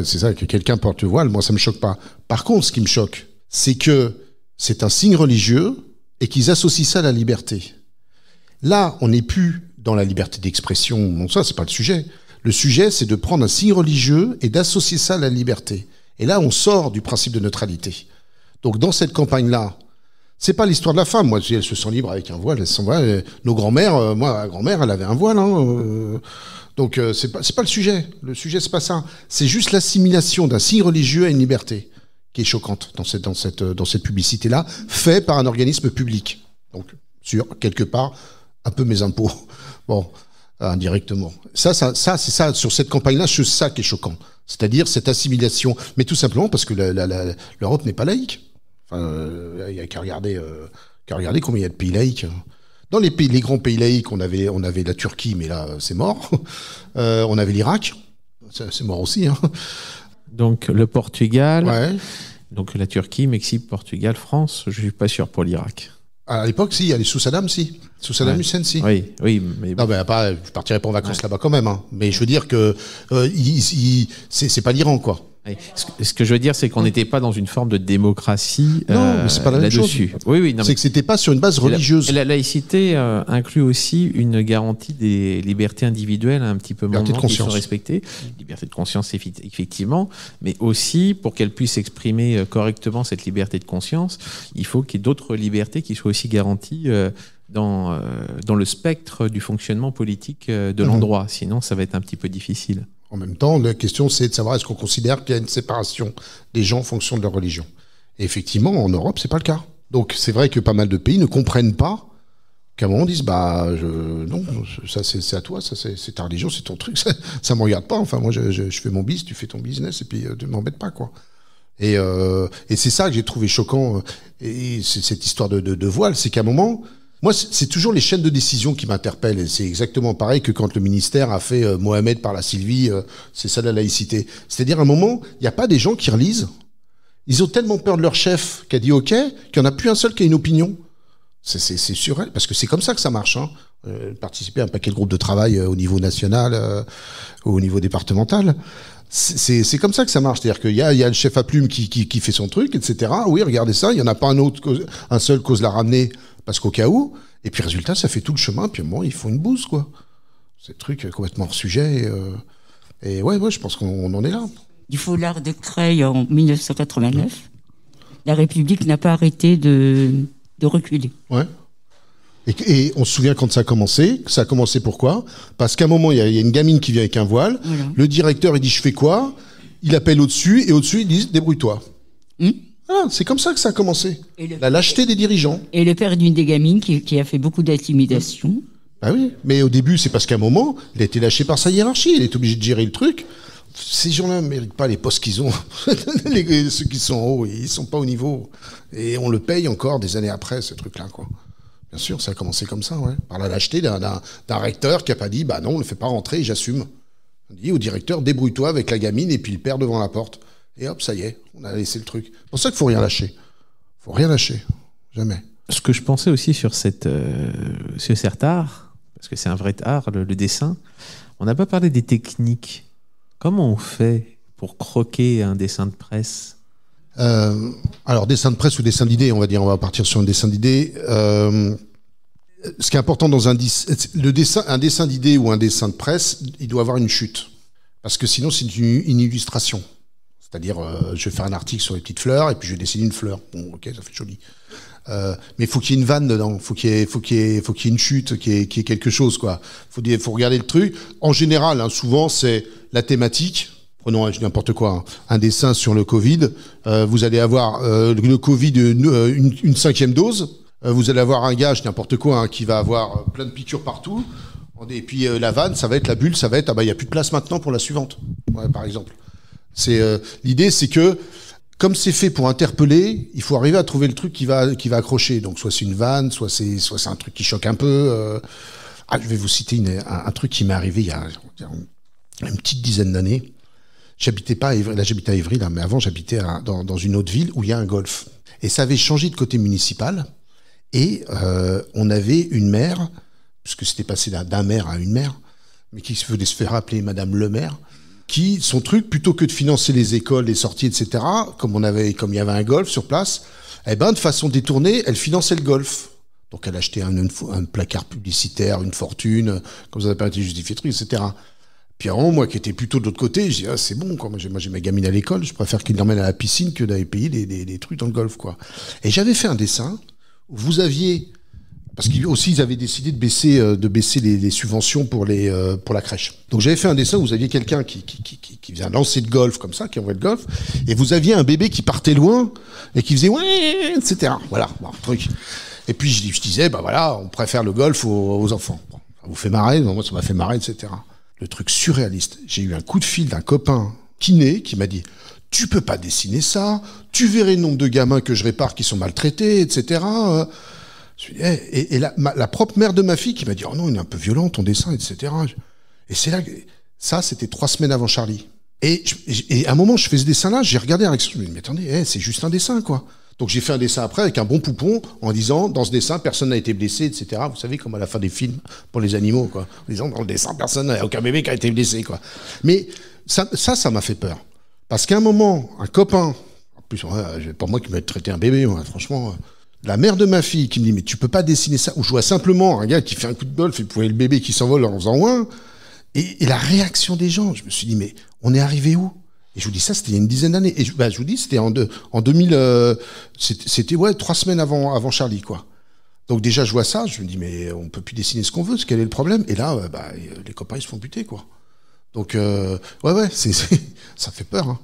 c'est ça, que quelqu'un porte le voile, moi ça me choque pas. Par contre, ce qui me choque, c'est que c'est un signe religieux et qu'ils associent ça à la liberté. Là, on n'est plus dans la liberté d'expression, non, ça c'est pas le sujet. Le sujet, c'est de prendre un signe religieux et d'associer ça à la liberté. Et là, on sort du principe de neutralité. Donc dans cette campagne-là, c'est pas l'histoire de la femme. Moi, elle se sent libre avec un voile, elle se sent voile. Nos grands-mères, ma grand-mère, elle avait un voile, hein. Donc c'est pas le sujet. Le sujet, c'est pas ça. C'est juste l'assimilation d'un signe religieux à une liberté qui est choquante dans cette publicité-là, fait par un organisme public. Donc sur quelque part un peu mes impôts. Bon, indirectement. Ça c'est ça sur cette campagne-là, c'est ça qui est choquant. C'est-à-dire cette assimilation, mais tout simplement parce que l'Europe n'est pas laïque. Enfin, il y a qu'à regarder combien il y a de pays laïques. Dans les grands pays laïques, on avait la Turquie, mais là, c'est mort. On avait l'Irak, c'est mort aussi. Hein. Donc le Portugal, ouais. Donc la Turquie, Mexique, Portugal, France, je suis pas sûr pour l'Irak. À l'époque, si, il y a sous Saddam, si. Sous Saddam Hussein, si. Oui, mais... Non, mais pas, je partirais pas en vacances là-bas quand même. Hein. Mais je veux dire que c'est pas l'Iran, quoi. Ce que je veux dire, c'est qu'on n'était pas dans une forme de démocratie non, mais c'est pas la même chose. Oui, c'est que c'était pas sur une base religieuse. La laïcité inclut aussi une garantie des libertés individuelles un petit peu moins qui sont respectées. Liberté de conscience, effectivement, mais aussi, pour qu'elle puisse exprimer correctement cette liberté de conscience, il faut qu'il y ait d'autres libertés qui soient aussi garanties dans le spectre du fonctionnement politique de l'endroit. Sinon, ça va être un petit peu difficile. En même temps, la question, c'est de savoir est-ce qu'on considère qu'il y a une séparation des gens en fonction de leur religion. Et effectivement, en Europe, c'est pas le cas. Donc, c'est vrai que pas mal de pays ne comprennent pas qu'à un moment, on dise, non, ça, c'est à toi, ça, c'est ta religion, c'est ton truc, ça me regarde pas. Enfin, moi, je fais mon business, tu fais ton business, et puis, ne m'embête pas, quoi. Et c'est ça que j'ai trouvé choquant, et c'est cette histoire de voile, c'est qu'à un moment, moi, c'est toujours les chaînes de décision qui m'interpellent. Et c'est exactement pareil que quand le ministère a fait Mohamed par la Sylvie, c'est ça la laïcité. C'est-à-dire, à un moment, il n'y a pas des gens qui relisent. Ils ont tellement peur de leur chef qui a dit OK, qu'il n'y en a plus un seul qui a une opinion. C'est sûr, parce que c'est comme ça que ça marche. Hein. Participer à un paquet de groupes de travail au niveau national, au niveau départemental. C'est comme ça que ça marche. C'est-à-dire qu'il y a le chef à plume qui fait son truc, etc. Oui, regardez ça, il n'y en a pas un seul qu'ose la ramener, parce qu'au cas où. Et puis, résultat, ça fait tout le chemin, puis bon, ils font une bouse, quoi. C'est un truc complètement hors sujet. Et ouais, je pense qu'on en est là. Du foulard de Creil en 1989, la République n'a pas arrêté de reculer. Ouais. Et on se souvient quand ça a commencé. Ça a commencé pourquoi ? Parce qu'à un moment, il y a une gamine qui vient avec un voile. Voilà. Le directeur, il dit « je fais quoi ?» Il appelle au-dessus, et au-dessus, ils disent « débrouille-toi ». Ah, c'est comme ça que ça a commencé. La lâcheté des dirigeants. Et le père d'une des gamines qui a fait beaucoup d'intimidation. Ah oui, mais au début, c'est parce qu'à un moment, il a été lâché par sa hiérarchie. Il est obligé de gérer le truc. Ces gens-là ne méritent pas les postes qu'ils ont. Ceux qui sont en haut, ils ne sont pas au niveau. Et on le paye encore des années après, ce truc-là, quoi. Bien sûr, ça a commencé comme ça, ouais. Par la lâcheté d'un recteur qui n'a pas dit « bah non, on ne le fait pas rentrer, j'assume ». On dit au directeur « débrouille-toi avec la gamine et puis le père devant la porte ». Et hop, ça y est, on a laissé le truc. C'est pour ça qu'il ne faut rien lâcher. Il ne faut rien lâcher. Jamais. Ce que je pensais aussi sur cet art, parce que c'est un vrai art, le dessin, on n'a pas parlé des techniques. Comment on fait pour croquer un dessin de presse ? Alors, dessin de presse ou dessin d'idée, on va partir sur un dessin d'idée. Ce qui est important dans un dessin d'idée ou un dessin de presse, il doit avoir une chute. Parce que sinon, c'est une illustration. C'est-à-dire, je vais faire un article sur les petites fleurs et puis je vais dessiner une fleur. Bon, ok, ça fait joli. Mais il faut qu'il y ait une vanne dedans. Faut qu'il y ait une chute, qu'il y ait quelque chose, quoi. Faut regarder le truc. En général, hein, souvent, c'est la thématique. Prenons n'importe quoi, hein. Un dessin sur le Covid. Vous allez avoir le Covid une 5e dose. Vous allez avoir un gars, n'importe quoi, hein, qui va avoir plein de piqûres partout. Et puis la vanne, ça va être la bulle, ça va être il y a plus de place maintenant pour la suivante, ouais, par exemple. L'idée, c'est que comme c'est fait pour interpeller, il faut arriver à trouver le truc qui va accrocher. Donc soit c'est une vanne, soit c'est un truc qui choque un peu. Je vais vous citer un truc qui m'est arrivé il y a une petite dizaine d'années. J'habitais pas à Évry, là j'habite à Évry, là, mais avant j'habitais dans une autre ville où il y a un golf. Et ça avait changé de côté municipal. Et on avait une maire, puisque c'était passé d'un maire à une maire, mais qui voulait se faire appeler Madame le maire, qui, son truc, plutôt que de financer les écoles, les sorties, etc., comme il y avait un golf sur place, de façon détournée, elle finançait le golf. Donc elle achetait un placard publicitaire, une fortune, comme ça n'a pas été justifié, etc. Puis à un moment, moi qui étais plutôt de l'autre côté, je dis c'est bon, quoi. Moi j'ai ma gamine à l'école, je préfère qu'il l'emmène à la piscine que d'aller payer des trucs dans le golf, quoi. Et j'avais fait un dessin où vous aviez, parce qu'aussi ils avaient décidé de baisser les subventions pour la crèche. Donc j'avais fait un dessin où vous aviez quelqu'un qui faisait un lancer de golf comme ça, qui envoyait le golf, et vous aviez un bébé qui partait loin et qui faisait ouais, etc. Voilà, bon, truc. Et puis je disais voilà, on préfère le golf aux enfants. Bon, ça vous fait marrer, moi ça m'a fait marrer, etc. Le truc surréaliste. J'ai eu un coup de fil d'un copain kiné qui m'a dit « Tu peux pas dessiner ça, tu verrais le nombre de gamins que je répare qui sont maltraités, etc. » Et la propre mère de ma fille qui m'a dit « Oh non, il est un peu violent ton dessin, etc. » Et c'est là que... Ça, c'était 3 semaines avant Charlie. Et à un moment, je fais ce dessin-là, j'ai regardé la réaction, je me dis « Mais attendez, c'est juste un dessin, quoi. » Donc j'ai fait un dessin après avec un bon poupon en disant dans ce dessin personne n'a été blessé, etc. Vous savez comme à la fin des films pour les animaux, quoi. En disant dans le dessin personne n'a aucun bébé qui a été blessé, quoi. Mais ça m'a fait peur parce qu'à un moment un copain, en plus pas moi qui m'a traité un bébé, moi, franchement, la mère de ma fille qui me dit mais tu peux pas dessiner ça, ou je vois simplement un gars qui fait un coup de golf et vous voyez le bébé qui s'envole en faisant ouin, et la réaction des gens, je me suis dit mais on est arrivé où? Et je vous dis ça, c'était il y a une dizaine d'années. Et je vous dis, c'était en 2000, c'était 3 semaines avant Charlie, quoi. Donc déjà, je vois ça, je me dis, mais on peut plus dessiner ce qu'on veut, quel est le problème? Et là, les copains, ils se font buter, quoi. Donc, ça fait peur, hein.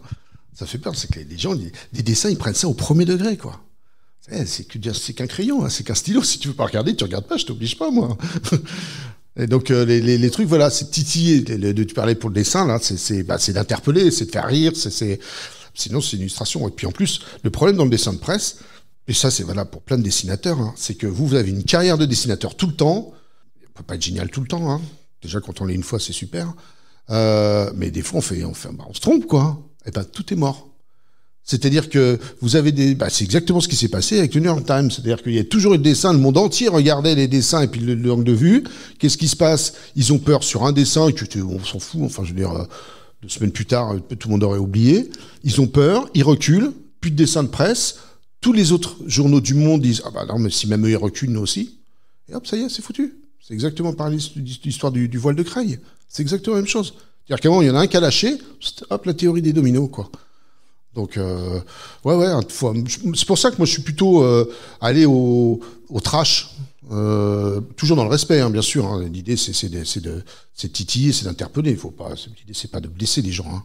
Ça fait peur, c'est que les gens, des dessins, ils prennent ça au premier degré, quoi. C'est qu'un crayon, hein, c'est qu'un stylo. Si tu veux pas regarder, tu regardes pas, je t'oblige pas, moi. Et donc les trucs, voilà, c'est titiller. Tu parlais pour le dessin, là, c'est d'interpeller, c'est de faire rire, sinon c'est une illustration. Et puis en plus, le problème dans le dessin de presse, et ça c'est valable pour plein de dessinateurs, hein, c'est que vous avez une carrière de dessinateur tout le temps. On peut pas être génial tout le temps, hein. Déjà quand on l'est une fois, c'est super. Mais des fois on se trompe, quoi. Et tout est mort. C'est-à-dire que vous avez c'est exactement ce qui s'est passé avec le New York Times. C'est-à-dire qu'il y a toujours eu des dessins, le monde entier regardait les dessins et puis le angle de vue. Qu'est-ce qui se passe? Ils ont peur sur un dessin, on s'en fout, enfin, je veux dire, 2 semaines plus tard, tout le monde aurait oublié. Ils ont peur, ils reculent, plus de dessin de presse. Tous les autres journaux du monde disent, ah bah non, mais si même eux ils reculent, nous aussi. Et hop, ça y est, c'est foutu. C'est exactement pareil, l'histoire du voile de Creil. C'est exactement la même chose. C'est-à-dire qu'avant, il y en a un qui a lâché, hop, la théorie des dominos, quoi. Donc, c'est pour ça que moi, je suis plutôt allé au trash, toujours dans le respect, hein, bien sûr. Hein. L'idée, c'est de titiller, c'est d'interpeller. L'idée, c'est pas de blesser les gens. Hein.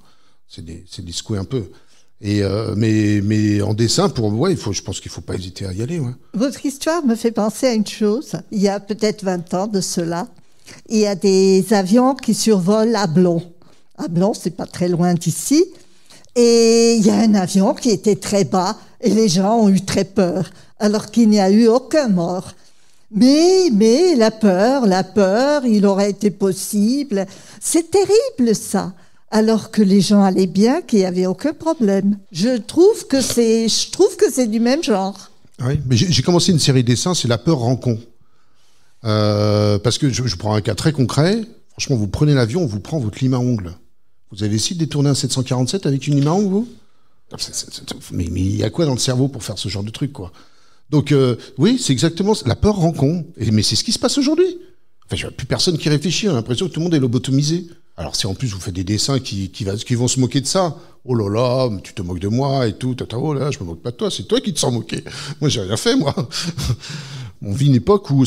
C'est de les secouer un peu. Et mais en dessin, je pense qu'il faut pas hésiter à y aller. Ouais. Votre histoire me fait penser à une chose. Il y a peut-être 20 ans de cela, il y a des avions qui survolent Ablon. Ablon, c'est pas très loin d'ici. Et il y a un avion qui était très bas et les gens ont eu très peur, alors qu'il n'y a eu aucun mort. Mais la peur, il aurait été possible. C'est terrible, ça. Alors que les gens allaient bien, qu'il n'y avait aucun problème. Je trouve que c'est du même genre. Oui, mais j'ai commencé une série de dessins, c'est La peur rend con. Parce que je prends un cas très concret. Franchement, vous prenez l'avion, on vous prend votre lime à ongles. Vous avez essayé de détourner un 747 avec une lime à ongles, vous? Mais il y a quoi dans le cerveau pour faire ce genre de truc, quoi? Donc, oui, c'est exactement ça. La peur rend con. Mais c'est ce qui se passe aujourd'hui. Enfin, je vois plus personne qui réfléchit. On a l'impression que tout le monde est lobotomisé. Alors, si en plus vous faites des dessins qui vont se moquer de ça, oh là là, tu te moques de moi et tout, oh là, je me moque pas de toi, c'est toi qui te sens moqué. Moi, j'ai rien fait, moi. On vit une époque où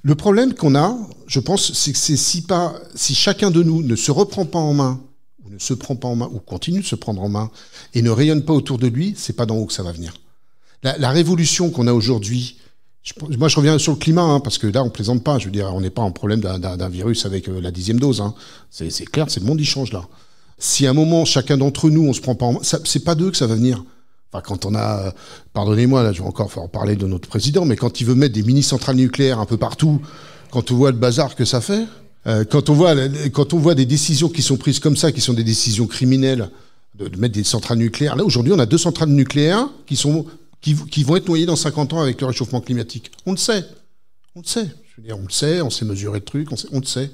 le problème qu'on a, je pense, c'est que si chacun de nous ne se reprend pas en main, ou ne se prend pas en main, ou continue de se prendre en main, et ne rayonne pas autour de lui, c'est pas d'en haut que ça va venir. La révolution qu'on a aujourd'hui, moi je reviens sur le climat, hein, parce que là on plaisante pas, je veux dire, on n'est pas en problème d'un virus avec la 10e dose. Hein. C'est clair, c'est le monde qui change là. Si à un moment, chacun d'entre nous, on se prend pas en main, c'est pas d'eux que ça va venir. Enfin, quand on a, pardonnez-moi, là, je vais encore faire parler de notre président, mais quand il veut mettre des mini-centrales nucléaires un peu partout, quand on voit le bazar que ça fait, quand on voit des décisions qui sont prises comme ça, qui sont des décisions criminelles, de mettre des centrales nucléaires. Là, aujourd'hui, on a 2 centrales nucléaires qui vont être noyées dans 50 ans avec le réchauffement climatique. On le sait. On le sait. Je veux dire, on le sait, on sait mesurer le truc, on le sait.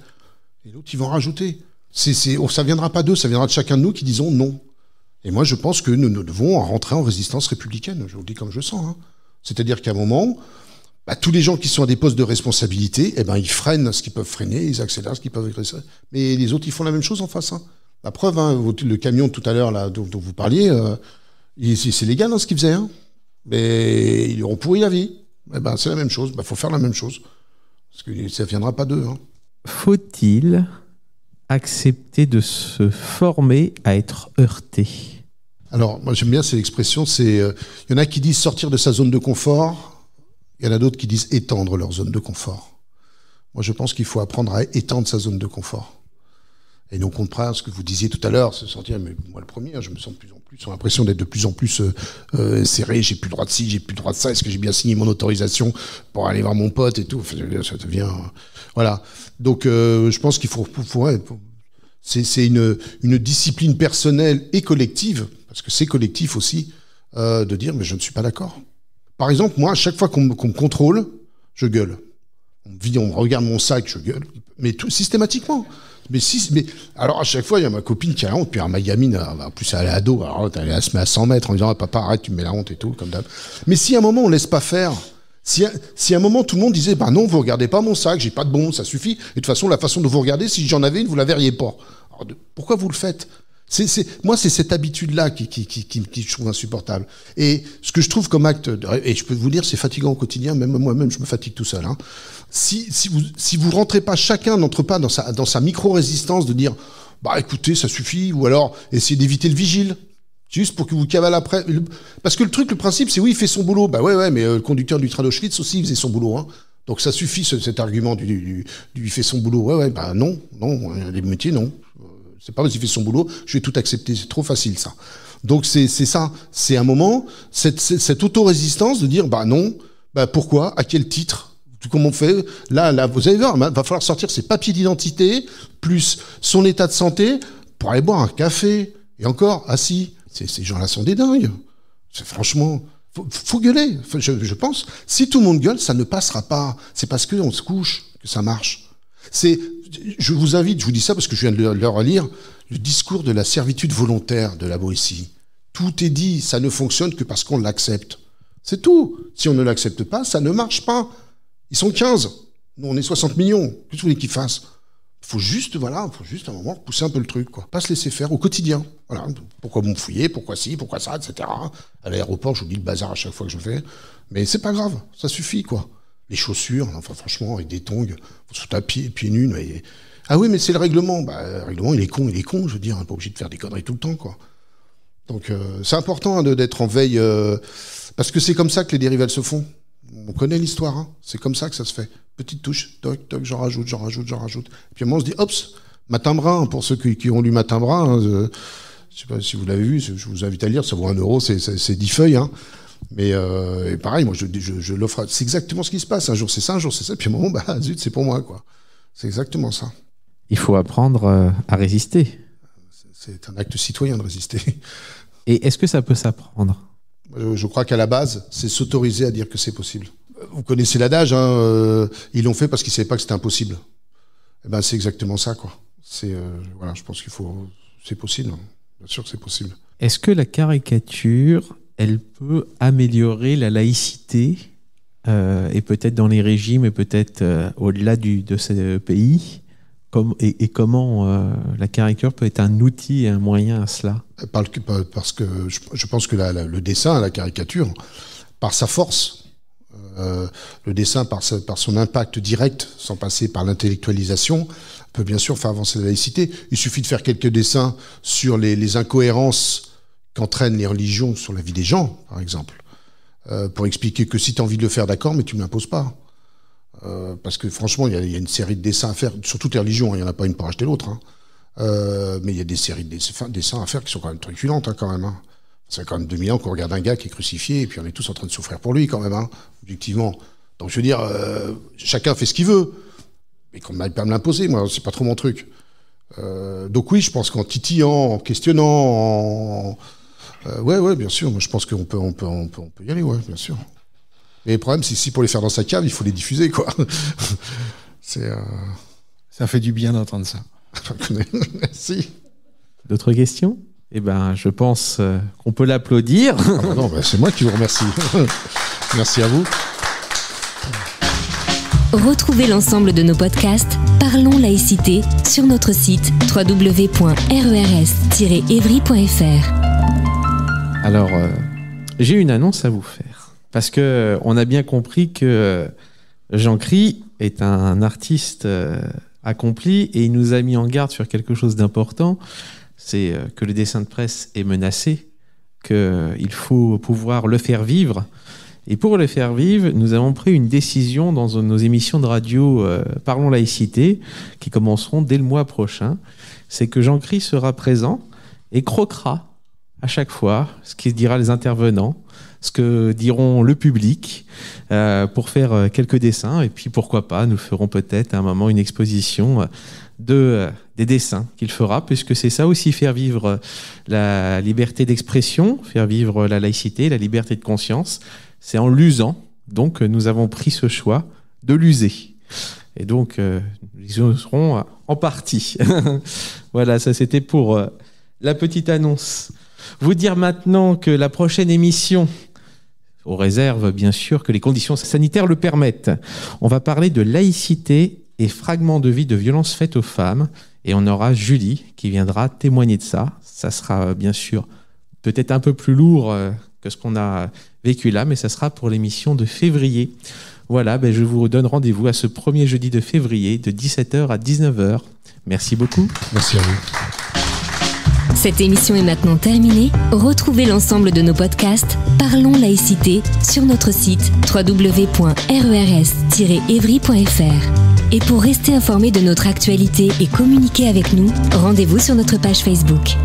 Et l'autre, ils vont rajouter. Ça viendra pas d'eux, ça viendra de chacun de nous qui disons non. Et moi, je pense que nous devons rentrer en résistance républicaine. Je vous le dis comme je sens. Hein. C'est-à-dire qu'à un moment, tous les gens qui sont à des postes de responsabilité, ils freinent ce qu'ils peuvent freiner, ils accélèrent ce qu'ils peuvent accélérer. Mais les autres, ils font la même chose en face. Hein. La preuve, hein, le camion tout à l'heure là dont vous parliez, c'est légal hein, ce qu'ils faisaient. Hein. Mais ils auront pourri la vie. C'est la même chose. Faut faire la même chose. Parce que ça ne viendra pas d'eux. Hein. Faut-il accepter de se former à être heurté? Alors, moi j'aime bien cette expression. Il y en a qui disent sortir de sa zone de confort. Il y en a d'autres qui disent étendre leur zone de confort. Moi je pense qu'il faut apprendre à étendre sa zone de confort. Et non contraire, ce que vous disiez tout à l'heure, se sentir, mais moi le premier, hein, je me sens de plus en plus, j'ai l'impression d'être de plus en plus serré, j'ai plus le droit de ci, j'ai plus le droit de ça, est-ce que j'ai bien signé mon autorisation pour aller voir mon pote et tout, enfin, ça devient... voilà. Donc je pense qu'il faut c'est une discipline personnelle et collective, parce que c'est collectif aussi, de dire, mais je ne suis pas d'accord. Par exemple, moi, à chaque fois qu'on me contrôle, je gueule. On regarde mon sac, je gueule, mais tout systématiquement. Mais alors à chaque fois il y a ma copine qui a honte, puis ma gamine, en plus elle est ado, alors elle se met à 100 mètres en disant papa arrête, tu me mets la honte et tout comme d'hab. Mais si à un moment on laisse pas faire, si à un moment tout le monde disait non vous regardez pas mon sac, j'ai pas de bon, ça suffit, et de toute façon la façon de vous regarder, si j'en avais une vous la verriez pas. Alors, pourquoi vous le faites? Moi, c'est cette habitude-là qui je trouve insupportable. Et ce que je trouve comme acte, et je peux vous dire, c'est fatigant au quotidien, même moi-même, je me fatigue tout seul. Hein. Si vous rentrez pas, chacun n'entre pas dans sa micro-résistance de dire, écoutez, ça suffit, ou alors essayez d'éviter le vigile, juste pour que vous cavale après. Parce que le principe, c'est oui, il fait son boulot. Ouais, mais le conducteur du train d'Auschwitz aussi, il faisait son boulot. Hein. Donc ça suffit, cet argument du il fait son boulot. Non, les métiers, non. C'est pas parce qu'il fait son boulot, je vais tout accepter. C'est trop facile, ça. Donc, c'est ça. C'est un moment, cette auto-résistance de dire, non, pourquoi, à quel titre, comment on fait. Là, vous allez voir, va falloir sortir ses papiers d'identité, plus son état de santé, pour aller boire un café. Et encore, assis. Ces gens-là sont des dingues. Franchement, faut gueuler. Je pense, si tout le monde gueule, ça ne passera pas. C'est parce qu'on se couche que ça marche. Je vous invite, je vous dis ça parce que je viens de le relire, le discours de la servitude volontaire de la Boétie. Tout est dit, ça ne fonctionne que parce qu'on l'accepte. C'est tout. Si on ne l'accepte pas, ça ne marche pas. Ils sont 15. Nous, on est 60 millions. Qu'est-ce que vous voulez qu'ils fassent ? Faut juste à un moment pousser un peu le truc, quoi. Pas se laisser faire au quotidien. Voilà. Pourquoi vous me fouillez ? Pourquoi ci ? Pourquoi ça ? Etc. À l'aéroport, je vous dis le bazar à chaque fois que je le fais. Mais c'est pas grave. Ça suffit, quoi. Les chaussures, enfin, franchement, avec des tongs, sous ta pieds nus. Mais... Ah oui, mais c'est le règlement. Le règlement, il est con, je veux dire. On n'est pas obligé de faire des conneries tout le temps, quoi. Donc, c'est important d'être en veille, parce que c'est comme ça que les dérives, elles se font. On connaît l'histoire, hein. C'est comme ça que ça se fait. Petite touche, toc, toc, j'en rajoute. Et puis à un moment, on se dit, hop, Matin Brun, pour ceux qui ont lu Matin Brun, je sais pas si vous l'avez vu, je vous invite à lire, ça vaut 1 euro, c'est 10 feuilles, hein. Mais et pareil, moi, je l'offre. C'est exactement ce qui se passe. Un jour, c'est ça, puis à un moment, zut, c'est pour moi, quoi. C'est exactement ça. Il faut apprendre à résister. C'est un acte citoyen de résister. Et est-ce que ça peut s'apprendre ? Je crois qu'à la base, c'est s'autoriser à dire que c'est possible. Vous connaissez l'adage, hein, ils l'ont fait parce qu'ils ne savaient pas que c'était impossible. Eh ben, c'est exactement ça, quoi. Voilà, je pense c'est possible. Hein. Bien sûr que c'est possible. Est-ce que la caricature, elle peut améliorer la laïcité, et peut-être dans les régimes, et peut-être au-delà de ce pays, et comment la caricature peut être un outil et un moyen à cela ? Parce que je pense que le dessin, la caricature, par sa force, le dessin par son impact direct, sans passer par l'intellectualisation, peut bien sûr faire avancer la laïcité. Il suffit de faire quelques dessins sur les incohérences qu'entraînent les religions sur la vie des gens, par exemple, pour expliquer que si tu as envie de le faire, d'accord, mais tu ne m'imposes pas. Parce que franchement, il y a une série de dessins à faire sur toutes les religions, il n'y en a pas une pour acheter l'autre, hein. Mais il y a des séries de dessins à faire qui sont quand même truculentes, hein, quand même, hein. Ça fait quand même 2000 ans qu'on regarde un gars qui est crucifié et puis on est tous en train de souffrir pour lui quand même, hein, objectivement. Donc je veux dire, chacun fait ce qu'il veut, mais qu'on n'aille pas me l'imposer, moi, c'est pas trop mon truc. Donc oui, je pense qu'en titillant, en questionnant, ouais, bien sûr, moi je pense qu'on peut y aller, ouais, bien sûr. Mais le problème, c'est que si pour les faire dans sa cave, il faut les diffuser, quoi. Ça fait du bien d'entendre ça. Merci. D'autres questions ? Eh ben, je pense qu'on peut l'applaudir. Non, c'est moi qui vous remercie. Merci à vous. Retrouvez l'ensemble de nos podcasts Parlons laïcité sur notre site www.rers-evry.fr. Alors, j'ai une annonce à vous faire. Parce qu'on a bien compris que Jean Cry est un artiste accompli et il nous a mis en garde sur quelque chose d'important. C'est que le dessin de presse est menacé, qu'il faut pouvoir le faire vivre. Et pour le faire vivre, nous avons pris une décision dans nos émissions de radio Parlons laïcité, qui commenceront dès le mois prochain. C'est que Jean Cry sera présent et croquera à chaque fois ce que diront les intervenants, ce que diront le public, pour faire quelques dessins. Et puis pourquoi pas, nous ferons peut-être à un moment une exposition des dessins qu'il fera, puisque c'est ça aussi, faire vivre la liberté d'expression, faire vivre la laïcité, la liberté de conscience. C'est en l'usant. Donc nous avons pris ce choix de l'user. Et donc nous serons en partie. Voilà, ça c'était pour la petite annonce. Vous dire maintenant que la prochaine émission, aux réserves bien sûr que les conditions sanitaires le permettent, on va parler de laïcité et fragments de vie de violences faites aux femmes. Et on aura Julie qui viendra témoigner de ça. Ça sera bien sûr peut-être un peu plus lourd que ce qu'on a vécu là, mais ça sera pour l'émission de février. Voilà, je vous donne rendez-vous à ce premier jeudi de février de 17h à 19h. Merci beaucoup. Merci à vous. Cette émission est maintenant terminée. Retrouvez l'ensemble de nos podcasts Parlons laïcité sur notre site www.rers-evry.fr. Et pour rester informé de notre actualité et communiquer avec nous, rendez-vous sur notre page Facebook.